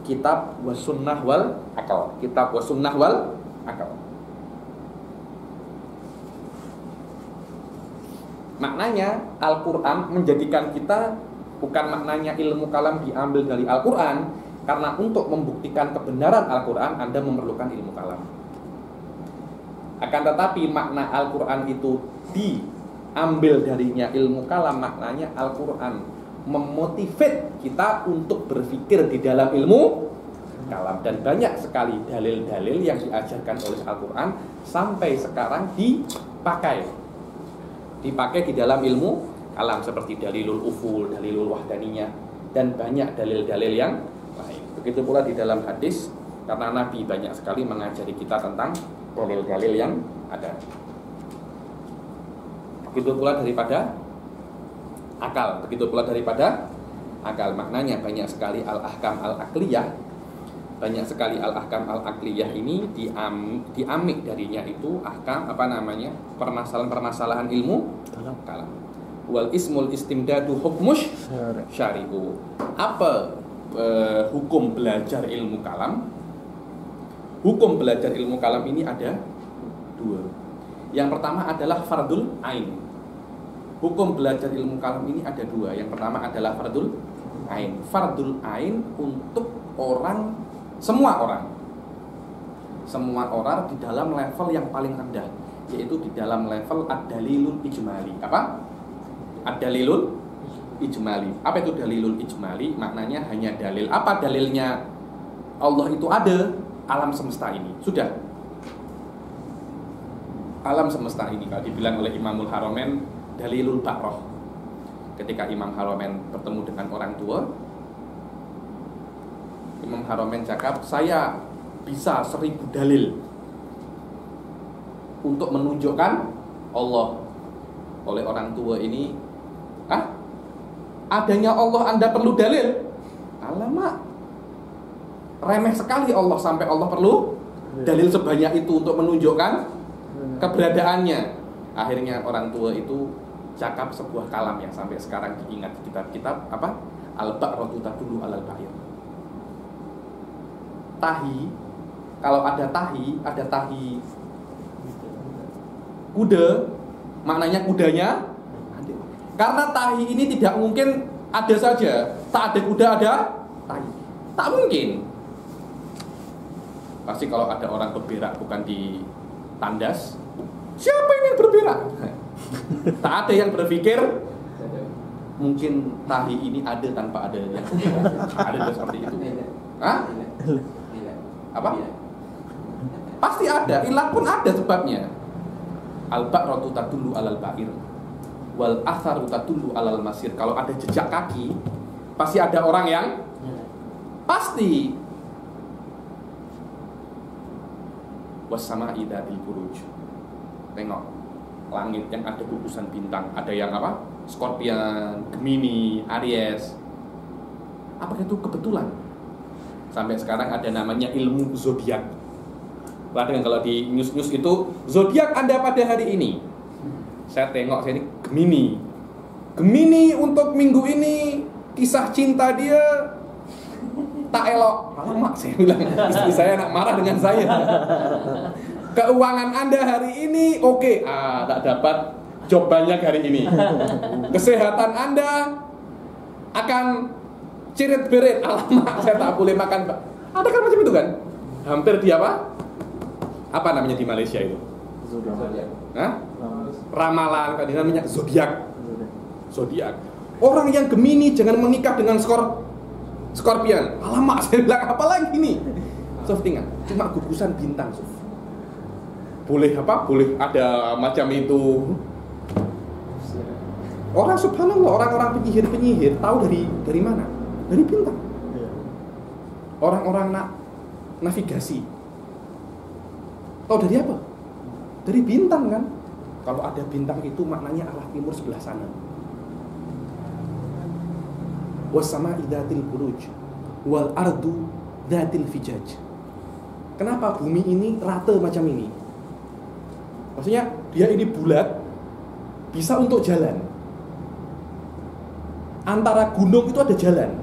kitab wasunnah wal akal. Kitab wasunnah wal akal. Maknanya Al-Quran menjadikan kita, bukan maknanya ilmu kalam diambil dari Al-Quran, karena untuk membuktikan kebenaran Al-Quran Anda memerlukan ilmu kalam. Akan tetapi makna Al-Quran itu diambil darinya ilmu kalam, maknanya Al-Quran memotivate kita untuk berpikir di dalam ilmu kalam. Dan banyak sekali dalil-dalil yang diajarkan oleh Al-Quran sampai sekarang dipakai di dalam ilmu kalam, seperti dalilul uful, dalilul wahdaniyah, dan banyak dalil-dalil yang lain. Begitu pula di dalam hadis, karena Nabi banyak sekali mengajari kita tentang dalil-dalil yang ada. Begitu pula daripada akal. Maknanya banyak sekali al-ahkam al-akliyah. Banyak sekali al-ahkam al-akliyah ini diamik darinya itu ahkam permasalahan-permasalahan ilmu kalam. Wal ismul istimdadu hukmush syari'u. Apa hukum belajar ilmu kalam? Hukum belajar ilmu kalam ini ada 2. Yang pertama adalah fardul ain. Hukum belajar ilmu kalam ini ada 2. Yang pertama adalah fardul ain. Fardul ain untuk semua orang di dalam level yang paling rendah, yaitu di dalam level ad-dalilul ijmali. Apa? Ad-dalilul ijmali. Apa itu dalilul ijmali? Maknanya hanya dalil. Apa dalilnya? Allah itu ada, alam semesta ini. Sudah. Alam semesta ini, kalau dibilang oleh Imamul Haramain, dalilul baqrah. Ketika Imam Haramain bertemu dengan orang tua, Imam Haramain cakap, saya bisa 1000 dalil untuk menunjukkan Allah. Oleh orang tua ini, adanya Allah Anda perlu dalil? Alamak, remeh sekali Allah sampai Allah perlu dalil sebanyak itu untuk menunjukkan keberadaannya. Akhirnya orang tua itu cakap sebuah kalam yang sampai sekarang diingat di kitab-kitab apa? Al-baqratu tadullu alal ba'ir. Tahi, kalau ada tahi kuda, maknanya kudanya ada. Karena tahi ini tidak mungkin ada saja. Tak ada kuda ada tahi. Tak mungkin. Pasti kalau ada orang berberak bukan di tandas, siapa ini yang berberak? Tak ada yang berpikir mungkin tahi ini ada tanpa adanya. Ada seperti itu. Hah? Apa? Pasti ada. Ilah pun ada sebabnya. Al-baqratu tadullu alal ba'ir wal atharu tadullu alal masir. Kalau ada jejak kaki, pasti ada orang yang pasti. Wassama'i dzatil buruj. Tengok langit yang ada gugusan bintang, ada yang apa? Scorpion, Gemini, Aries. Apakah itu kebetulan? Sampai sekarang ada namanya ilmu zodiak. Bahkan kalau di news-news itu zodiak Anda pada hari ini. Saya tengok saya ini Gemini. Gemini untuk minggu ini kisah cinta dia tak elok. Lama saya bilang, istri saya nak marah dengan saya. Keuangan Anda hari ini oke. Tak dapat job banyak hari ini. Kesehatan Anda akan cirit-berit. Alamak, saya tak boleh makan, Pak. Ada kan macam itu kan? Hampir di apa? Apa namanya di Malaysia itu? Zodiak. Hah? Ramalan, kan namanya zodiak. Zodiak. Orang yang Gemini jangan menikah dengan Scorpion. Alamak, saya bilang apa lagi nih? Sof, tinggal cuma gugusan bintang, Sof. Boleh apa? Boleh ada macam itu. Orang subhanallah, orang-orang penyihir tahu dari mana? Dari bintang. Orang-orang navigasi tahu dari apa? Dari bintang kan? Kalau ada bintang itu maknanya arah timur sebelah sana. Wassama'i dzatil buruj wal ardu dzatil fijaj. Kenapa bumi ini rata macam ini? Maksudnya dia ini bulat, bisa untuk jalan. Antara gunung itu ada jalan.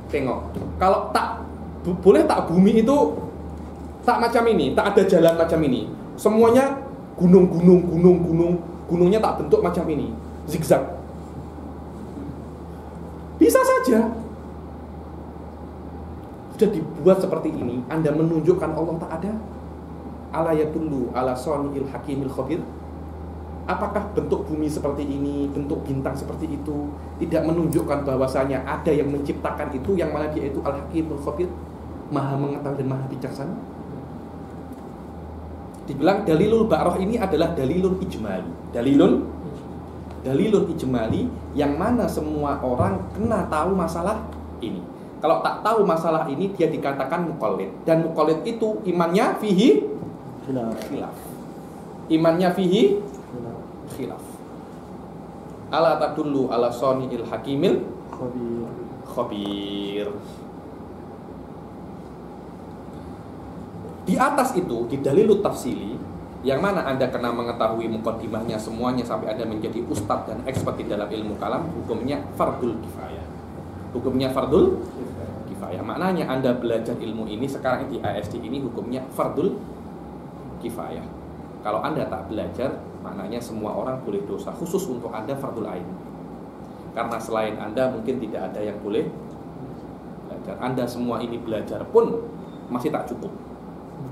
Tengok, kalau boleh tak bumi itu tak macam ini, tak ada jalan macam ini. Semuanya gunungnya tak bentuk macam ini, zigzag. Bisa saja. Sudah dibuat seperti ini, Anda menunjukkan Allah tak ada. Ala yadullu ala sani'il hakimil khabir. Apakah bentuk bumi seperti ini, bentuk bintang seperti itu tidak menunjukkan bahwasanya ada yang menciptakan itu, yang mana dia itu al-hakimul khabir, maha mengetahui dan maha bijaksana? Dibilang dalilul ba'roh ini adalah dalilun ijmali. Dalilun ijmali yang mana semua orang kena tahu masalah ini. Kalau tak tahu masalah ini dia dikatakan muqallid. Dan muqallid itu imannya fihi khilaf. Imannya fihi khilaf. Ala tadullu ala sani'il hakimil khabir. Di atas itu, di dalilut tafsili, yang mana Anda kena mengetahui muqaddimahnya semuanya sampai Anda menjadi ustadz dan expert di dalam ilmu kalam, hukumnya fardul kifayah. Hukumnya fardul kifayah. Maknanya Anda belajar ilmu ini sekarang di ASD ini hukumnya fardul kifayah. Kalau Anda tak belajar, maknanya semua orang boleh dosa, khusus untuk Anda fardul ain. Karena selain Anda mungkin tidak ada yang boleh belajar. Anda semua ini belajar pun masih tak cukup.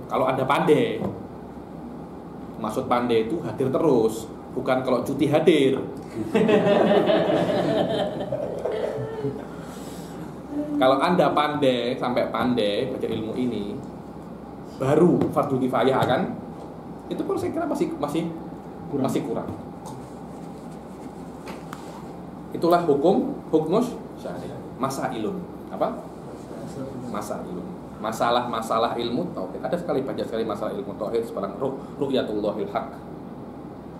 Kalau Anda pandai, maksud pandai itu hadir terus, bukan kalau cuti hadir. Kalau Anda pandai, sampai pandai baca ilmu ini, baru fardhu kifayah kan? Itu pun saya kira masih kurang. Itulah hukmus syar'i. Masailun. Apa? Masailun. Masalah ilmu tauhid. Ada banyak sekali masalah ilmu tauhid seperti ru'yatullahil haq,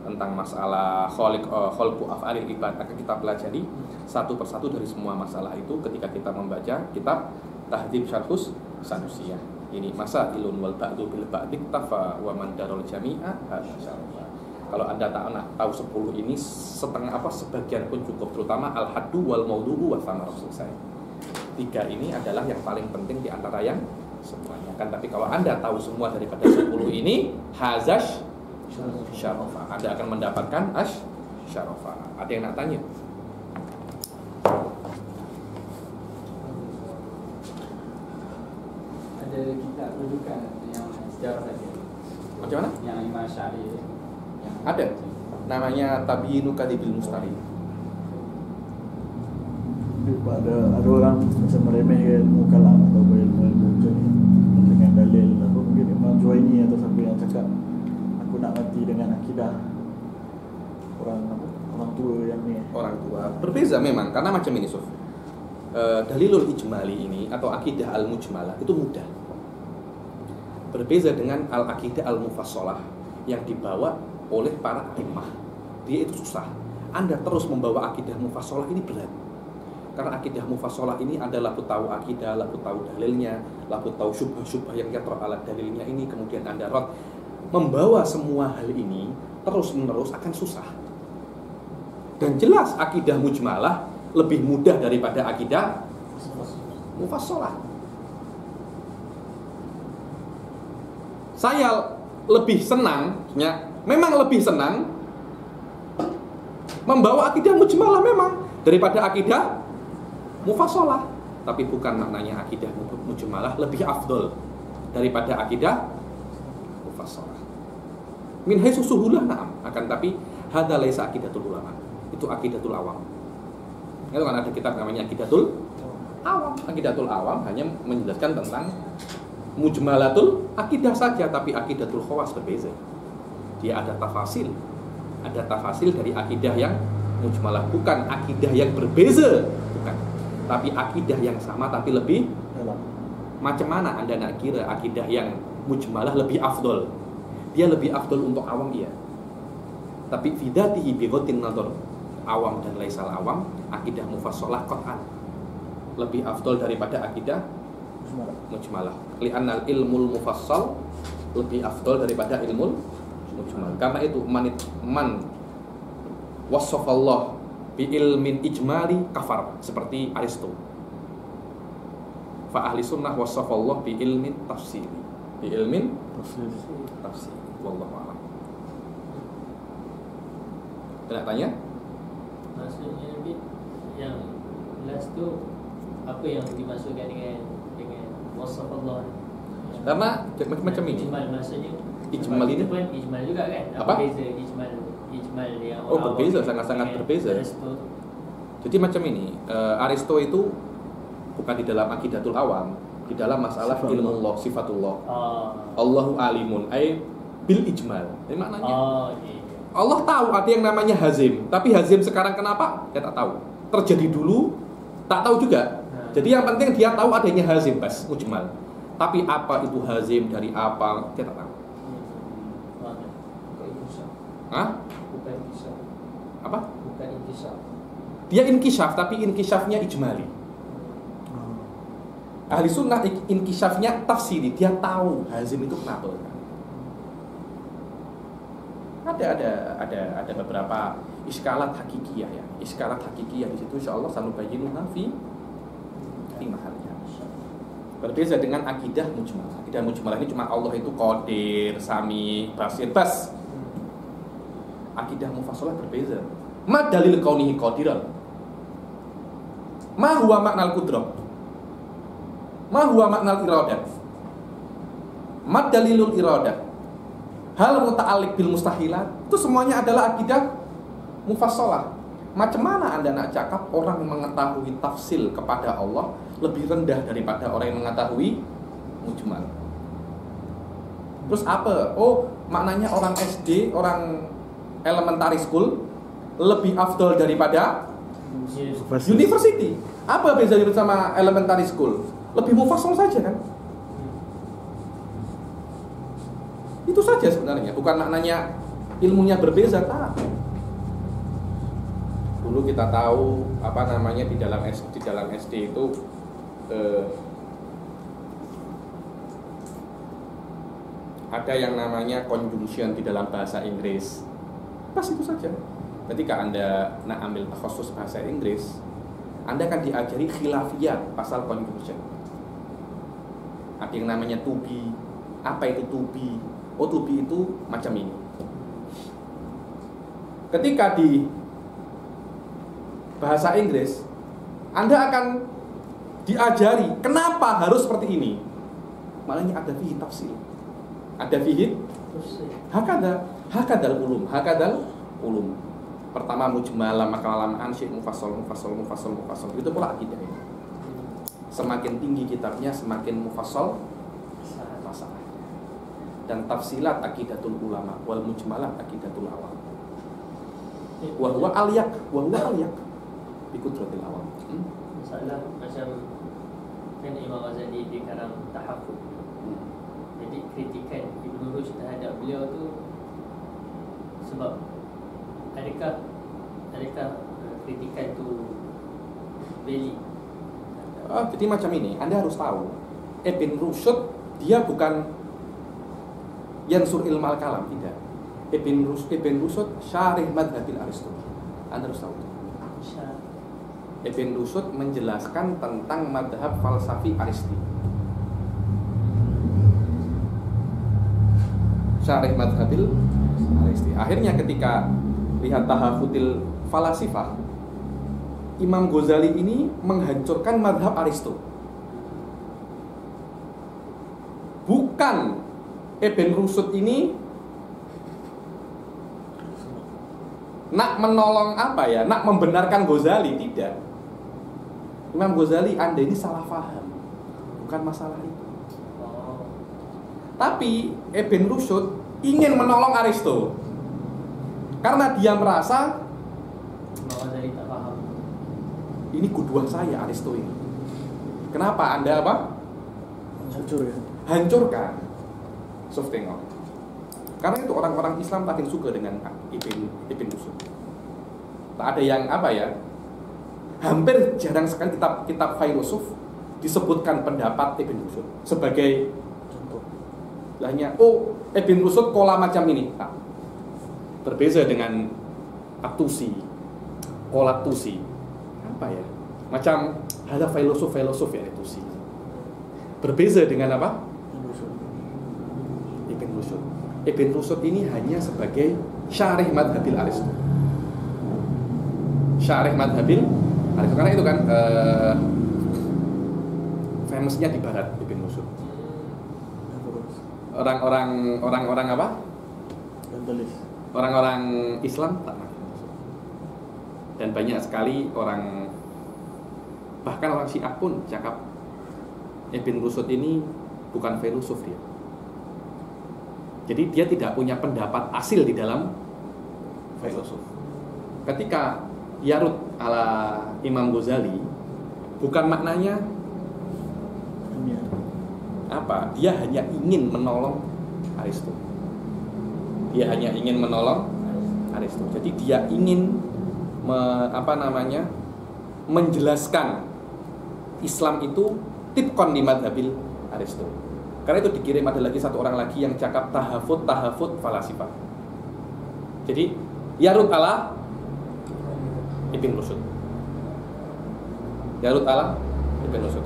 tentang masalah khalqu af'alil ibad. Akan kita pelajari satu persatu dari semua masalah itu ketika kita membaca kitab Tahdzib Syarhus Sanusiyah. Ini masa ilun wal ba'du bil ba'dik tafa wa man darul jami'a hadza syarafa. Kalau Anda tahu 10 ini setengah apa sebagian pun cukup, terutama al-haddu wal maudu'u wa thamar selesai. 3 ini adalah yang paling penting di antara yang semuanya kan. Tapi kalau Anda tahu semua daripada 10 ini, hazash syarafa, Anda akan mendapatkan syarafa. Ada yang nak tanya? Ada kitab rujukan yang sejarah tadi. Macam mana? Yang Imam Syafi'i. Ada. Namanya Tabyinu Kadibil Mustari. Ada orang macam meremehkan ilmu kalam atau ilmu macam ni dengan dalil apa, mungkin Imam Juwaini atau siapa yang cakap aku nak mati dengan akidah orang tua yang ni. Orang tua berbeza memang, karena macam ini Suf. Dalilul ijmali ini atau akidah al-mujmalah itu mudah. Berbeza dengan al-akidah al-mufassalah yang dibawa oleh para imam. Dia itu susah. Anda terus membawa akidah mufassalah ini berat. Karena akidah mufassalah ini adalah laku tahu akidah, laku tahu dalilnya, laku tahu syubhah-syubhah yang yatrah ala dalilnya ini, kemudian Anda rad. Membawa semua hal ini terus-menerus akan susah. Dan jelas akidah mujmalah lebih mudah daripada akidah mufassalah. Saya lebih senang, memang lebih senang membawa akidah mujmalah memang daripada akidah mufassalah, tapi bukan maknanya akidah mujmalah lebih afdol daripada akidah mufassalah. Min haitsu suhulah na'am, akan tapi hadza laisa aqidatul ulama. Itu aqidatul awam. Itu kan ada kitab namanya Aqidatul Awam. Aqidatul Awam hanya menjelaskan tentang mujmalatul akidah saja, tapi aqidatul khawas berbeza. Dia ada tafasil. Ada tafasil dari akidah yang mujmalah, bukan akidah yang berbeza, bukan. Tapi akidah yang sama tapi lebih dalam. Macam mana Anda nak kira akidah yang mujmalah lebih afdol? Dia lebih afdol untuk awam, iya. Tapi fidatihi bi ghaddin nazar, awam dan laisal awam, akidah mufassalah qat'an lebih afdol daripada akidah mujmalah. Li'annal ilmul mufassal lebih afdol daripada ilmul mujmal. Karena itu man wasafallah bi ilmin ijmali kafar, seperti Aristo. Fa ahli sunnah wasafallah bi ilmin tafsili, bi ilmin tafsir. Wallahu a'lam. Nak tanya? Maksudnya Nabi yang last tu apa yang dimaksudkan dengan wasaf Allah? Karena macam ini. Ijmal maksudnya Ijmal ini pun ijmal juga kan? Apa? Beza ijmal yang oh berbeza, sangat-sangat berbeza. Jadi macam ini, Aristo itu bukan di dalam aqidatul awam, di dalam masalah ilmu Allah, sifatullah. Allahu alimun ay bil ijmal. Ini maknanya. Allah tahu ada yang namanya hazim, tapi hazim sekarang kenapa? Dia tak tahu. Terjadi dulu, tak tahu juga. Jadi yang penting dia tahu adanya hazim, bas, mujmal. Tapi apa itu hazim, dari apa, dia tak tahu. Hah? Bukan inkisaf. Apa? Bukan inkisaf. Dia inkishaf, tapi inkishafnya ijmali. Ahli sunnah inkishafnya tafsiri, dia tahu hazim itu kenapa. Ada beberapa iskalat hakikiyah ya. Iskalat hakikiyah di situ insyaallah sanubayyinuha fi mahalnya. Berbeza dengan akidah mujmalah. Akidah mujmalah ini cuma Allah itu qadir, sami, basir, bas. Akidah mufassalah berbeza. Ma dalil kaunihi qadiran? Ma huwa maknal qudrah? Ma huwa maknal iradah? Ma dalilul iradah? Hal muta'alliq bil mustahilat? Itu semuanya adalah akidah mufassalah. Macam mana Anda nak cakap orang mengetahui tafsil kepada Allah lebih rendah daripada orang yang mengetahui mujmal? Terus apa? Oh, maknanya orang SD, orang elementary school lebih afdol daripada university. Apa bedanya sama elementary school? Lebih mufassal saja kan? Itu saja sebenarnya, bukan maknanya ilmunya berbeza, tak. Dulu kita tahu apa namanya di dalam SD itu ada yang namanya conjunction di dalam bahasa Inggris. Pas itu saja. Ketika Anda nak ambil khusus bahasa Inggris, Anda akan diajari khilafiyat pasal conjunction. Ada yang namanya to be. Apa itu to be? Oh, to be itu macam ini. Ketika di bahasa Inggris, Anda akan diajari kenapa harus seperti ini. Maknanya ada fihi tafsir. Ada fihi hakadal ulum. Pertama mujmalah, makalam, ansyid, mufassal. Itu pula akidah. Semakin tinggi kitabnya, semakin mufassal masalah. Dan tafsilat akidatul ulama wal mujmalah akidatul awam. Wa huwa alyak bikudratil awam. Masalah macam kan Imam Ghazali di karang tahaffuz. Jadi kritikan Ibn Rushd terhadap beliau tu sebab adakah kritikan tu valid? Jadi macam ini, Anda harus tahu Ibn Rushd dia bukan yansur ilmal kalam, tidak. Ibn Rushd syarih madhabil Aristoteles. Anda harus tahu. Ibn Rushd menjelaskan tentang madhab falsafi Aristoteles. Syarih madhabil Aristoteles. Akhirnya ketika lihat tahafudil falasifah, Imam Ghazali ini menghancurkan madhab Aristoteles. Bukan Ibn Rushd ini nak menolong apa ya, nak membenarkan Ghazali, tidak. Imam Ghazali, Anda ini salah paham, bukan masalah itu. Tapi Ibn Rushd ingin menolong Aristoteles karena dia merasa Imam Ghazali tak faham. Ini kuduan saya Aristoteles ini. Kenapa Anda apa? Hancur ya. Hancurkan. Soft tengok. Karena itu orang-orang Islam paling suka dengan Ibn Rushd. Tak ada yang apa ya? Hampir jarang sekali kitab filosof disebutkan pendapat Ibn Rushd sebagai Contoh. lahnya. Oh, Ibn Rushd kola macam ini. Nah, berbeza dengan At-Tusi, kola Tusi. Apa ya? Macam ada filosof ya Tusi. Berbeza dengan apa? Ibn Rushd. Ibn Rushd ini hanya sebagai syarih madhabil Aristoteles. Syarih madhabil Aristoteles, karena itu kan famousnya di barat Ibn Rushd. Orang-orang apa? Gandalis. Orang-orang Islam tak pakai. Dan banyak sekali orang, bahkan orang Syiah pun cakap Ibn Rushd ini bukan filosof dia. Jadi dia tidak punya pendapat asil di dalam filosof. Ketika Yarud ala Imam Ghazali, bukan maknanya apa? Dia hanya ingin menolong Aristoteles. Jadi dia ingin menjelaskan Islam itu tibqan li madhabil Aristoteles. Karena itu dikirim ada lagi satu orang lagi yang cakap tahafud falasifah. Jadi Yarud ala Ibn Rushd.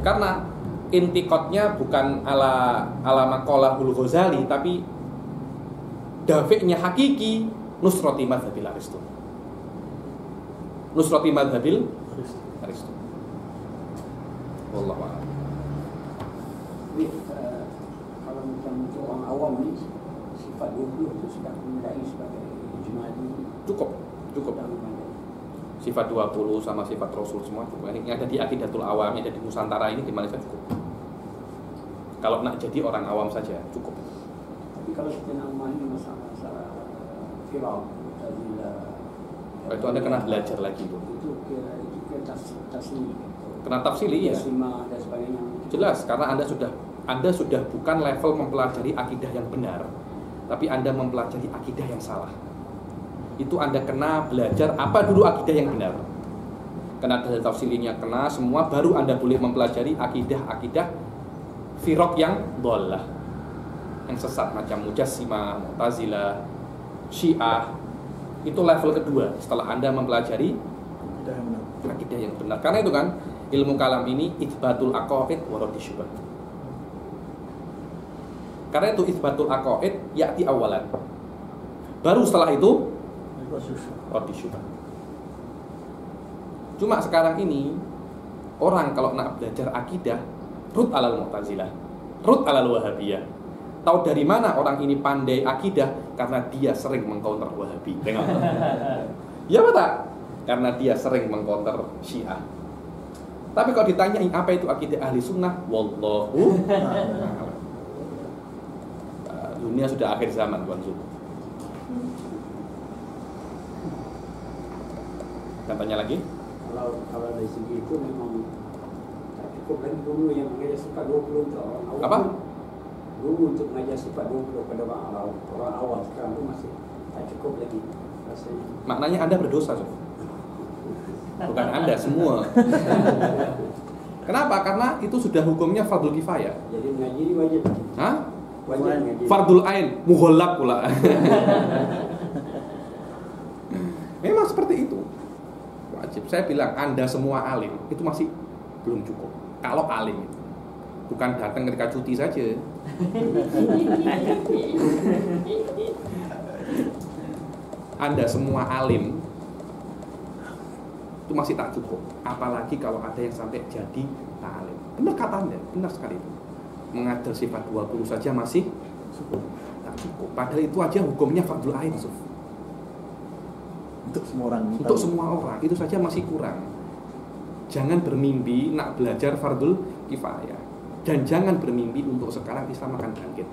Karena intikotnya bukan ala maqalahul Ghazali, tapi dafiknya hakiki nusrati madhabil Aristoteles. Wallahu a'lam. Kalau macam untuk orang awam ni, sifat 20 itu sudah menandai sebagai ijmali. Cukup. Sifat 20 sama sifat Rasul semua cukup. Ini ada di Aqidatul Awam, ada di Nusantara ini di Malaysia cukup. Kalau nak jadi orang awam saja cukup. Tapi kalau kita nak memahami masalah Firaun, itu Anda kena belajar lagi itu. Itu ke tasni. Kena tafsili ya. Dan sebagainya. Jelas, karena Anda sudah bukan level mempelajari akidah yang benar, tapi Anda mempelajari akidah yang salah. Itu Anda kena belajar apa dulu akidah yang benar. Kena dalil tafsilinya, kena semua, baru Anda boleh mempelajari akidah firaq yang dhallah. yang sesat macam Mujassimah, Mu'tazilah, Syiah, itu level kedua setelah Anda mempelajari Tidak yang benar. akidah yang benar. Karena itu kan ilmu kalam ini itsbatul aqaid wa raddi syubhat. Karena itu itsbatul aqaid ya'ti awalan. Baru setelah itu raddi syubhat. Cuma sekarang ini orang kalau nak belajar akidah rut alal Mu'tazilah, rut alal Wahabiyah. Tahu dari mana orang ini pandai akidah? Karena dia sering mengcounter Wahabi. Tengok. Ya apa tak? Karena dia sering mengcounter Syiah. Tapi kalau ditanyain apa itu akidah ahli sunnah, wallahu a'lam. Dunia sudah akhir zaman, Tuan Zul. Katanya lagi? Kalau dari segi itu memang tak cukup lagi dulu yang mengajar sifat 20 untuk orang awam. Apa? Dulu untuk mengajar sifat 20 pada orang awam, sekarang itu masih tak cukup lagi rasanya. Maknanya Anda berdosa, Sof. Bukan Anda, semua. Kenapa? Karena itu sudah hukumnya fardhu kifayah. Jadi mengaji ini wajib. Hah? Wajib mengaji. Fardul ain, mughallab pula. Memang seperti itu. Wajib. Saya bilang Anda semua alim, itu masih belum cukup. Kalau alim itu bukan datang ketika cuti saja. Anda semua alim itu masih tak cukup. Apalagi kalau ada yang sampai jadi alim. Benar kata Anda, benar sekali itu. Mengajar sifat 20 saja masih tak cukup. Padahal itu aja hukumnya fardul ain, Suf. Untuk semua orang. Untuk semua orang itu saja masih kurang. Jangan bermimpi nak belajar fardul kifayah. Dan jangan bermimpi untuk sekarang Islam akan bangkit.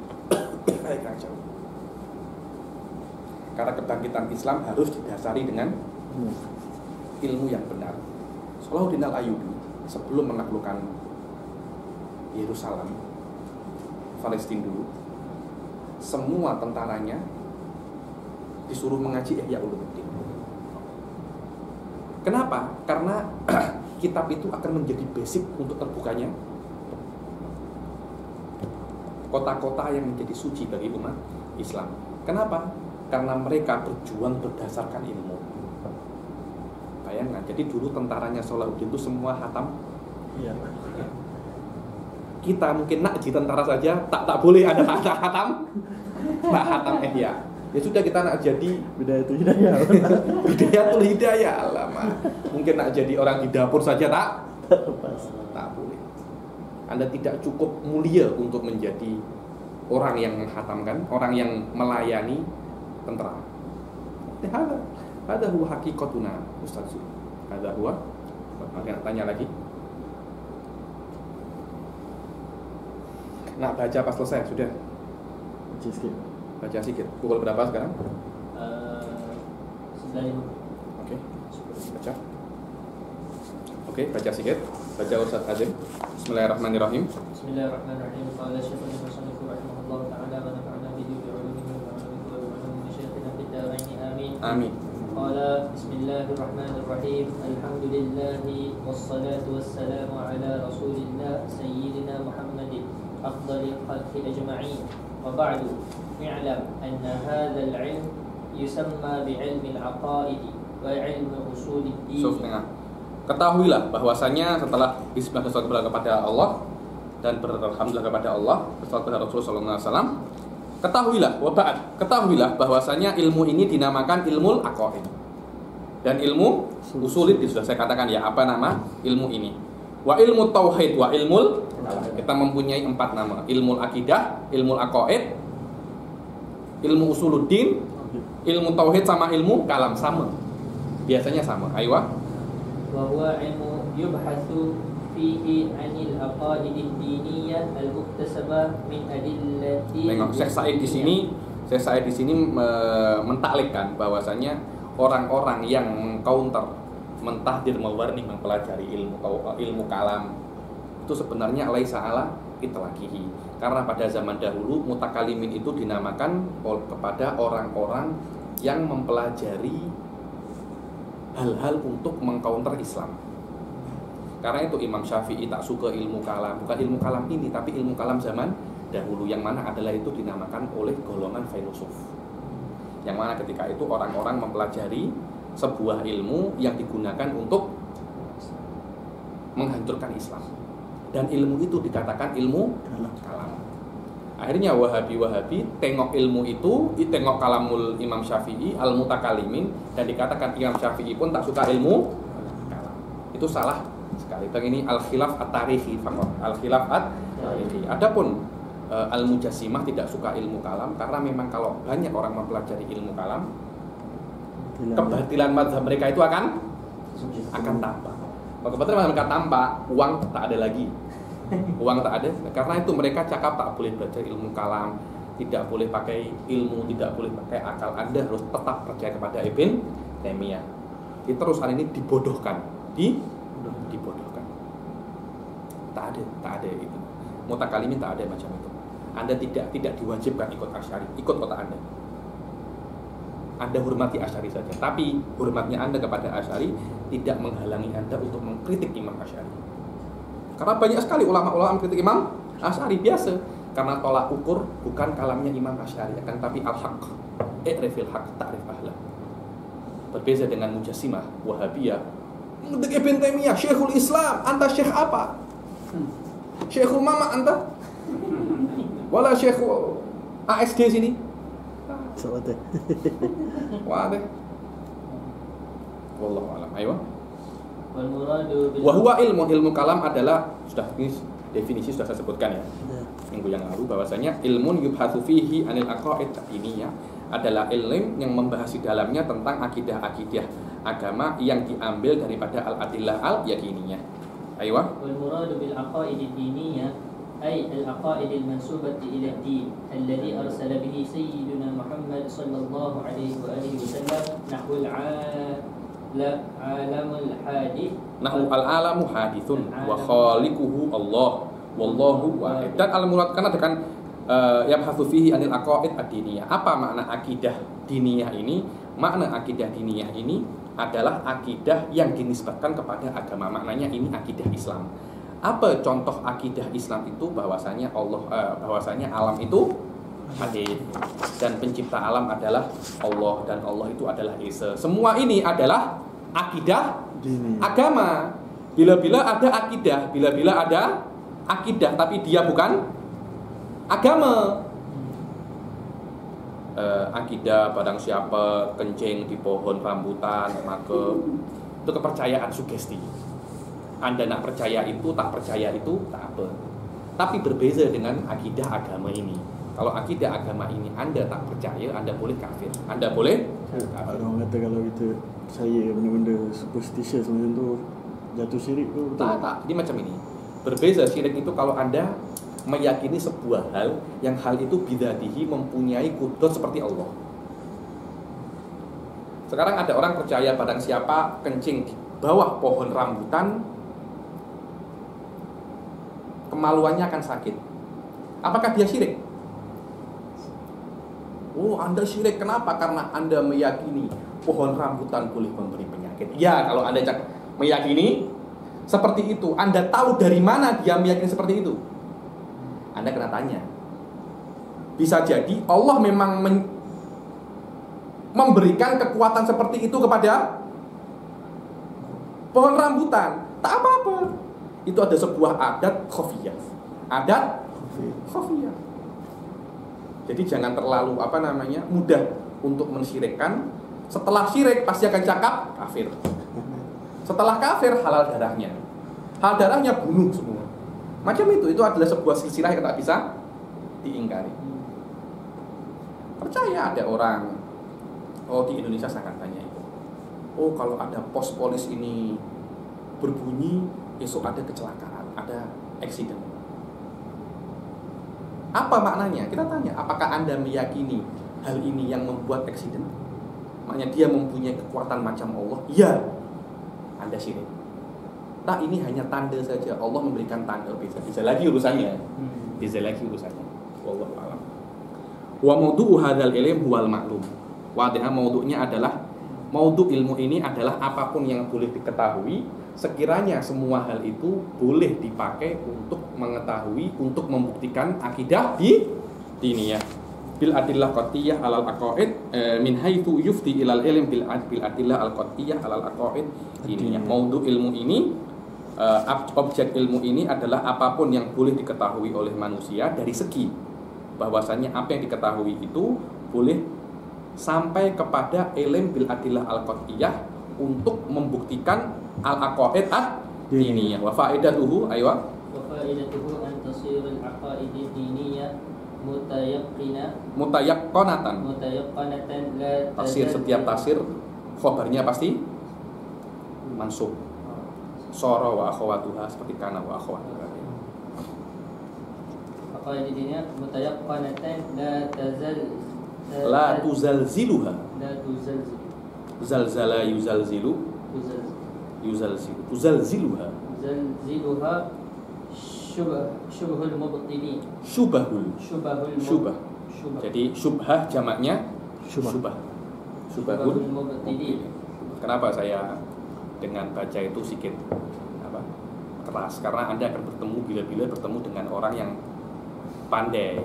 Karena kebangkitan Islam harus didasari dengan ilmu yang benar. Salahuddin Al-Ayyubi sebelum menaklukkan Yerusalem, Palestina dulu, semua tentaranya disuruh mengaji Ihya Ulumuddin. Kenapa? Karena kitab itu akan menjadi basic untuk terbukanya kota-kota yang menjadi suci bagi umat Islam. Kenapa? Karena mereka berjuang berdasarkan ilmu. Bayangkan, jadi dulu tentaranya Salahuddin itu semua hatam. Iya. Kita mungkin nak jadi tentara saja tak boleh ada hatam. Tak hatam Ihya. Ya sudah, kita nak jadi Bidayatul Hidayah. Bidayatul Hidayah, lama. Mungkin nak jadi orang di dapur saja tak boleh. Anda tidak cukup mulia untuk menjadi orang yang menghatamkan, orang yang melayani tentara. Ada huwa hakikatuna, Ustaz Zul. Ada huwa. Tanya lagi. Nak baca pas selesai sudah. Baca sikit. Baca sedikit. Pukul berapa sekarang? 9.50. Oke. Baca. Oke, baca sedikit. Baca Ustaz Azim. Bismillahirrahmanirrahim. Bismillahirrahmanirrahim. Qala Syekhul Musannif rahimahullah ta'ala wa nafa'ana bihi wa bi'ulumihi wa bi'ulumi syekhina fid dharain. Amin. Amin. Qala Bismillahirrahmanirrahim. Alhamdulillahi wassalatu wassalamu ala Rasulillah sayyidina Muhammadin afdhalil khalqi ajma'in. Wa ba'du. I'lam anna hadzal 'ilm yusamma bi'ilmi al-'aqaid wa 'ilmi usul ad-din. Ketahuilah bahwasanya setelah bismillah kepada Allah dan beralhamdulillah kepada Allah, bersalawat kepada Rasulullah SAW, ketahuilah bahwasanya ilmu ini dinamakan ilmu aqaid dan ilmu usulid. Sudah saya katakan ya, apa nama ilmu ini? Wa ilmu tauhid wa ilmu, kita mempunyai 4 nama: ilmu akidah, ilmu aqaid, ilmu usuluddin, ilmu tauhid sama ilmu kalam. Sama, biasanya sama. Aywa. Wa huwa ilmu yubhatsu fihi 'anil aqaid ad-diniyah al-muktasabah min adillati. Tengok, Syekh Said di sini mentaklikkan bahwasanya orang-orang yang mengcounter, mentahdir, mewarning, mempelajari ilmu kalam itu sebenarnya laisa ala itlaqihi. Karena pada zaman dahulu mutakalimin itu dinamakan kepada orang-orang yang mempelajari hal-hal untuk mengcounter Islam. Karena itu Imam Syafi'i tak suka ilmu kalam, bukan ilmu kalam ini, tapi ilmu kalam zaman dahulu, yang mana adalah itu dinamakan oleh golongan filosof. Yang mana ketika itu orang-orang mempelajari sebuah ilmu yang digunakan untuk menghancurkan Islam. Dan ilmu itu dikatakan ilmu kalam. Akhirnya Wahabi tengok ilmu itu, tengok kalamul Imam Syafi'i al-mutakalimin, dan dikatakan Imam Syafi'i pun tak suka ilmu kalam. Itu salah sekali. Ini al-khilaf at-tarihi faqat. Al-khilaf at-tarihi. Adapun al-mujassimah tidak suka ilmu kalam karena memang kalau banyak orang mempelajari ilmu kalam, kebatilan mazhab mereka itu akan tampak. Kalau kebatilan mazhab mereka tampak, uang tak ada lagi. Uang tak ada, karena itu mereka cakap tak boleh belajar ilmu kalam, tidak boleh pakai ilmu, tidak boleh pakai akal. Anda harus tetap percaya kepada Ibn Taimiyah. Terusan ini dibodohkan, dibodohkan. Tak ada itu. Mutakalimin tak ada macam itu. Anda tidak diwajibkan ikut Asy'ari, ikut otak Anda. Anda hormati Asy'ari saja, tapi hormatnya Anda kepada Asy'ari tidak menghalangi Anda untuk mengkritik Imam Asy'ari. Karena banyak sekali ulama-ulama mengkritik Imam Asy'ari biasa, karena tolak ukur bukan kalamnya Imam Asy'ari, akan tapi al-haq, i'rifil haq ta'rif ahlah. Berbeza dengan Mujassimah, Wahabiyah. Ibn Taimiyah, Syekhul Islam, anta syekh apa? Syekhul Mama anta? Wala syekh ASD sini. Soalnya. Wah deh. Wallahu a'lam. Ayo. Wa huwa ilmu kalam adalah, sudah ini definisi sudah saya sebutkan ya minggu yang lalu, bahwasanya ilmun yubhatsu fihi anil aqaid diniyah adalah ilmu yang membahas di dalamnya tentang akidah-akidah agama yang diambil daripada al-adillah al-yaqiniyah. Ayo. Wal muradu bil aqaid diniyah ay al aqaid al mansubati ila ad-din alladhi arsala bihi sayyiduna Muhammad sallallahu alaihi wa alihi wasallam nahwul alamul hadith. Nahu al-alamu hadithun wa khaliquhu Allah wallahu wahid. Dan al-murad kan dengan yabhatsu fihi anil aqaid ad-diniyah. Apa makna akidah diniyah ini? Makna akidah diniyah ini adalah akidah yang dinisbatkan kepada agama. Maknanya ini akidah Islam. Apa contoh akidah Islam itu? Bahwasanya bahwasanya alam itu hadis dan pencipta alam adalah Allah, dan Allah itu adalah Esa. Semua ini adalah akidah agama. Bila-bila ada akidah tapi dia bukan agama. Akidah barang siapa kencing di pohon rambutan, maka itu kepercayaan sugesti. Anda nak percaya itu, tak percaya itu, tak apa. Tapi berbeza dengan akidah agama ini. Kalau akidah agama ini Anda tak percaya, Anda boleh kafir. Anda boleh kafir. Orang kata kalau kita percaya benda-benda superstitious macam tu, jatuh syirik tu. Tak. Ini macam ini. Berbeza syirik itu kalau Anda meyakini sebuah hal yang hal itu bidzatihi mempunyai kudrat seperti Allah. Sekarang ada orang percaya barang siapa kencing di bawah pohon rambutan, kemaluannya akan sakit. Apakah dia syirik? Oh, Anda syirik. Kenapa? Karena Anda meyakini pohon rambutan boleh memberi penyakit. Ya, kalau Anda meyakini seperti itu, Anda tahu dari mana dia meyakini seperti itu? Anda kena tanya. Bisa jadi Allah memang memberikan kekuatan seperti itu kepada pohon rambutan. Tak apa-apa. Itu ada sebuah adat khafiyah. Adat khafiyah. Jadi jangan terlalu mudah untuk mensyirikkan. Setelah syirik pasti akan cakap kafir. Setelah kafir halal darahnya. Halal darahnya bunuh semua. Macam itu adalah sebuah silsilah yang tak bisa diingkari. Percaya ada orang, di Indonesia sangat banyak itu. Oh, kalau ada pos polis ini berbunyi, esok ada kecelakaan, ada accident. Apa maknanya? Kita tanya, apakah Anda meyakini hal ini yang membuat accident? Maknanya dia mempunyai kekuatan macam Allah? Ya. Anda syirik. Tak, ini hanya tanda saja. Allah memberikan tanda. Bisa lagi urusannya. Wallahu a'lam. Wa mawdu'u hadzal ilm huwal ma'lum. Wadihah mawdu'nya adalah Maudhu ilmu ini adalah apapun yang boleh diketahui, sekiranya semua hal itu boleh dipakai untuk mengetahui, untuk membuktikan akidah diniyah. Bil adillah qat'iyah alal aqaid min haitsu yufti ilal ilm bil adillah al qat'iyah alal aqaid diniyah. Maudhu ilmu ini, objek ilmu ini adalah apapun yang boleh diketahui oleh manusia dari segi bahwasanya apa yang diketahui itu boleh sampai kepada ilm bil adillah al qat'iyah untuk membuktikan al aqaid diniyah. Wa faidatuhu aywa wa faidatuhu an tasir al aqaid diniyah mutayaqqanatan la tafsir. Setiap tafsir khabarnya pasti mansub. Sara wa akhawatuha seperti kana wa akhawatuha. Aqaid diniyah mutayaqqanatan la tuzalziluha. La tuzalzilu. Zalzala yuzalzilu. Tuzalziluha. Zalziluha syubhul mubtili. Syubah. Jadi syubhah jamaknya syubah. Syubahul mubtili. Kenapa saya dengan baca itu sedikit keras? Karena Anda akan bertemu bila-bila bertemu dengan orang yang pandai.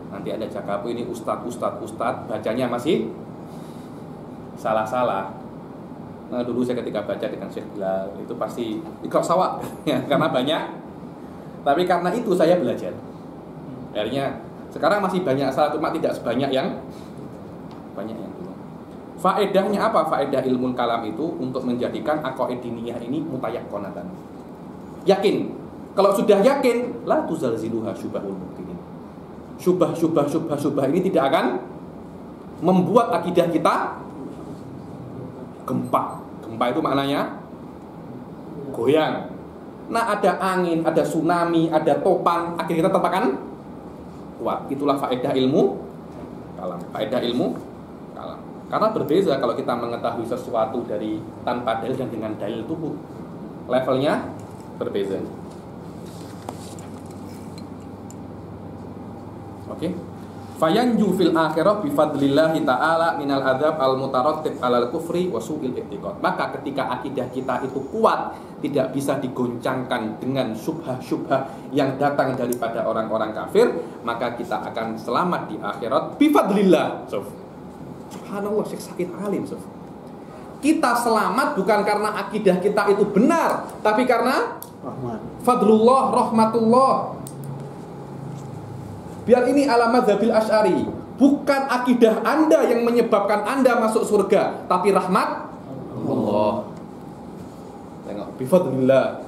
Nanti Anda cakap ini ustadz, bacanya masih salah-salah. Nah, dulu saya ketika baca dengan Syekh Bilal itu pasti ikhlas sawak ya, karena banyak. Tapi karena itu saya belajar. Akhirnya sekarang masih banyak salah, cuma tidak sebanyak yang dulu. Faedahnya apa? Faedah ilmu kalam itu untuk menjadikan aqaid diniyah ini mutayaqqanatan. Yakin. Kalau sudah yakin, la tuzalziluha syubahul mubtilin. Syubah ini tidak akan membuat akidah kita gempa. Gempa itu maknanya goyang. Nah, ada angin, ada tsunami, ada topan, akhirnya kita tetap akan kuat. Itulah faedah ilmu kalam. Faedah ilmu kalam. Karena berbeza kalau kita mengetahui sesuatu dari tanpa dalil dan dengan dalil itu levelnya berbeza. Oke. Fayanju fil akhirah bi fadlillahi ta'ala minal adzab al mutarattib alal kufri wa su'il i'tiqad. Maka ketika akidah kita itu kuat, tidak bisa digoncangkan dengan syubhah-syubhah yang datang daripada orang-orang kafir, maka kita akan selamat di akhirat bi fadlillah. Subhanallah, Syekh Said alim. Kita selamat bukan karena akidah kita itu benar, tapi karena fadlullah, rahmatullah. Biar ini ala madzhabil Asy'ari. Bukan akidah Anda yang menyebabkan Anda masuk surga, tapi rahmat Allah. Tengok, bifadlillah.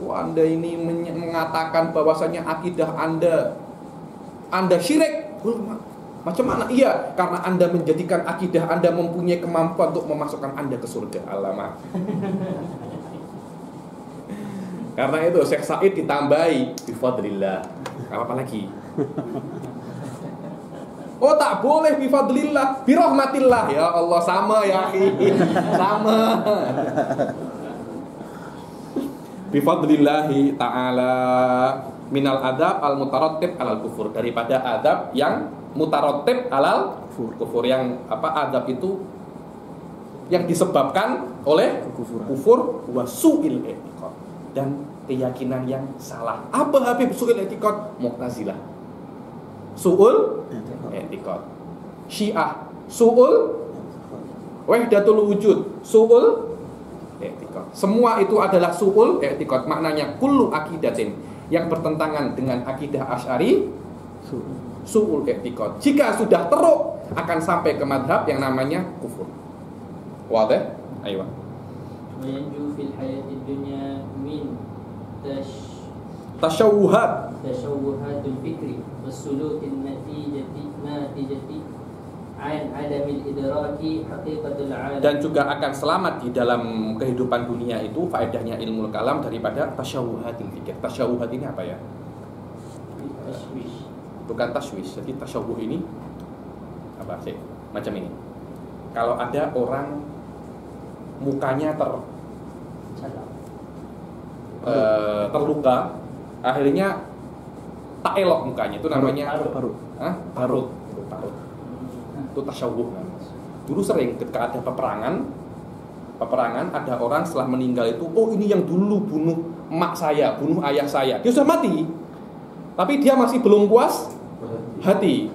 Anda ini mengatakan bahwasanya akidah Anda syirik. Macam mana? Iya, karena Anda menjadikan akidah Anda mempunyai kemampuan untuk memasukkan Anda ke surga. Alamak. Karena itu Syekh Said ditambahi bifadlillah. Apa lagi? Oh, tak boleh bifadlillah, birahmatillah. Ya Allah, sama ya akhi. Sama. Bifadlillahi ta'ala minal adab al mutarattib alal kufur, daripada adab yang mutarattib alal kufur, yang adab itu yang disebabkan oleh kufur wa su'il i'tiqad, dan keyakinan yang salah. Apa Habib su'il i'tiqad? Mu'tazilah su'ul i'tiqad, Syiah su'ul wahdatul wujud, su'ul i'tiqad. Semua itu adalah su'ul i'tiqad. Maknanya kullu akidatin yang bertentangan dengan akidah Asy'ari su'ul i'tiqad. Jika sudah teruk akan sampai ke madhab yang namanya kufur. Wadah? Ayo. Wayanju fil hayatid dunya min tashawuhatul fikri wassulukin natijati an adamil idraki haqiqatul alam. Dan juga akan selamat di dalam kehidupan dunia itu faedahnya ilmu kalam daripada tasyawuhatul fikir. Tasyawuhat ini apa ya? Bukan tashwish. Jadi tasyawuh ini apa sih? Macam ini. Kalau ada orang mukanya terluka, akhirnya tak elok mukanya, itu namanya parut. Itu tasyawuh. Dulu sering ketika ada peperangan ada orang setelah meninggal itu, oh ini yang dulu bunuh emak saya, bunuh ayah saya. Dia sudah mati, tapi dia masih belum puas hati.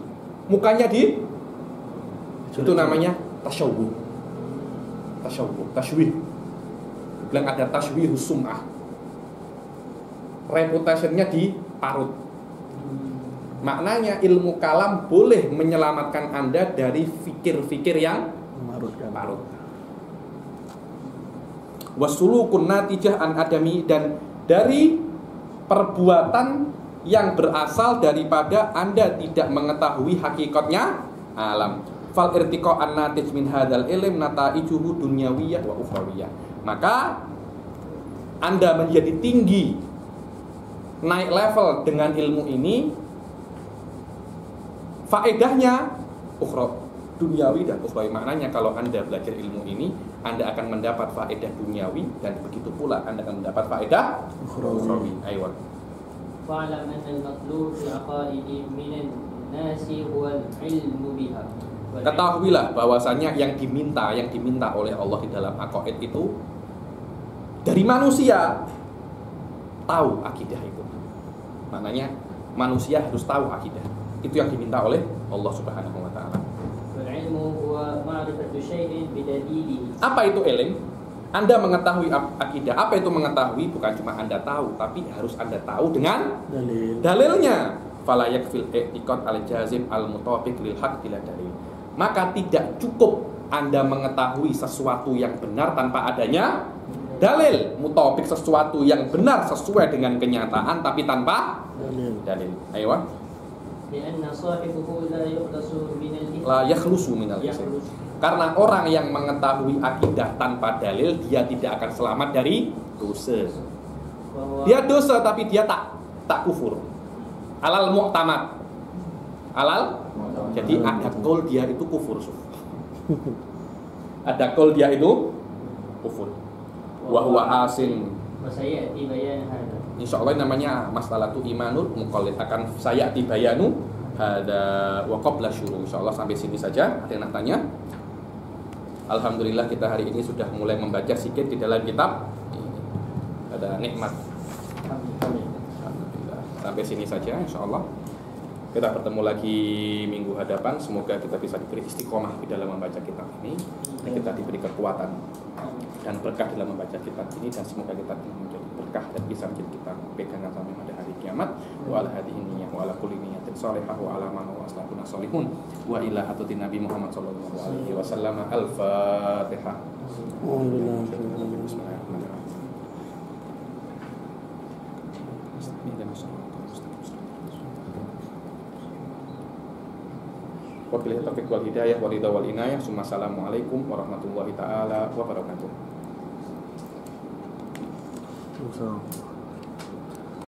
Mukanya itu namanya tasyawuh. Tashwih. Bilang ada tashwihus sum'ah. Reputationnya diparut. Maknanya ilmu kalam boleh menyelamatkan Anda dari fikir-fikir yang parut. Wasulukun natijah an adami, dan dari perbuatan yang berasal daripada Anda tidak mengetahui hakikatnya alam. Fal irtiqa an natij min hadzal ilm nataijuhu dunyawiyah wa ukhrawiyah. Maka Anda menjadi tinggi, naik level dengan ilmu ini, faedahnya ukhra, duniawi dan ukhrawi. Maknanya kalau Anda belajar ilmu ini, Anda akan mendapat faedah duniawi, dan begitu pula Anda akan mendapat faedah ukhrawi. Ayo. Fa'lam anna al-matlub fi aqaidi minan nasi huwa al-ilmu biha. Ketahuilah bahwasanya yang diminta oleh Allah di dalam aqaid itu dari manusia tahu akidah itu. Maknanya manusia harus tahu akidah. Itu yang diminta oleh Allah Subhanahu wa taala. Apa itu ilm? Anda mengetahui akidah. Apa itu mengetahui? Bukan cuma Anda tahu, tapi harus Anda tahu dengan dalilnya. Fala yakfil i'tiqad al-jazim al-mutabiq lil haqq bila dalil. Maka tidak cukup Anda mengetahui sesuatu yang benar tanpa adanya dalil. Mutabiq, sesuatu yang benar sesuai dengan kenyataan tapi tanpa dalil. Ayo. La yakhlusu minal ism. Karena orang yang mengetahui akidah tanpa dalil, dia tidak akan selamat dari dosa. Dia dosa tapi dia tak kufur. Alal mu'tamad. Jadi ada kol dia itu kufur. Ada kol dia itu kufur. Wa huwa asin. Insya Allah namanya masalah tu imanul muqallid, akan saya tibayanu ada wa qabla syuru. Insya Allah sampai sini saja. Ada yang nak tanya? Alhamdulillah kita hari ini sudah mulai membaca sedikit di dalam kitab. Ada nikmat. Alhamdulillah. Sampai sini saja insya Allah. Kita bertemu lagi minggu hadapan. Semoga kita bisa diberi istiqomah di dalam membaca kitab ini, dan kita diberi kekuatan dan berkah dalam membaca kitab ini, dan semoga kita menjadi berkah dan bisa menjadi kita pegangan sampai pada hari kiamat. Wa ala hadhihi niyyah wa ala kulli niyyatin shalihah wa ala man wa aslahuna shalihun wa ila hatutin nabi Muhammad sallallahu alaihi wasallam. Al-Fatihah. Wabillahi taufiq wal hidayah wal ridha wal inayah. Assalamualaikum warahmatullahi taala wabarakatuh.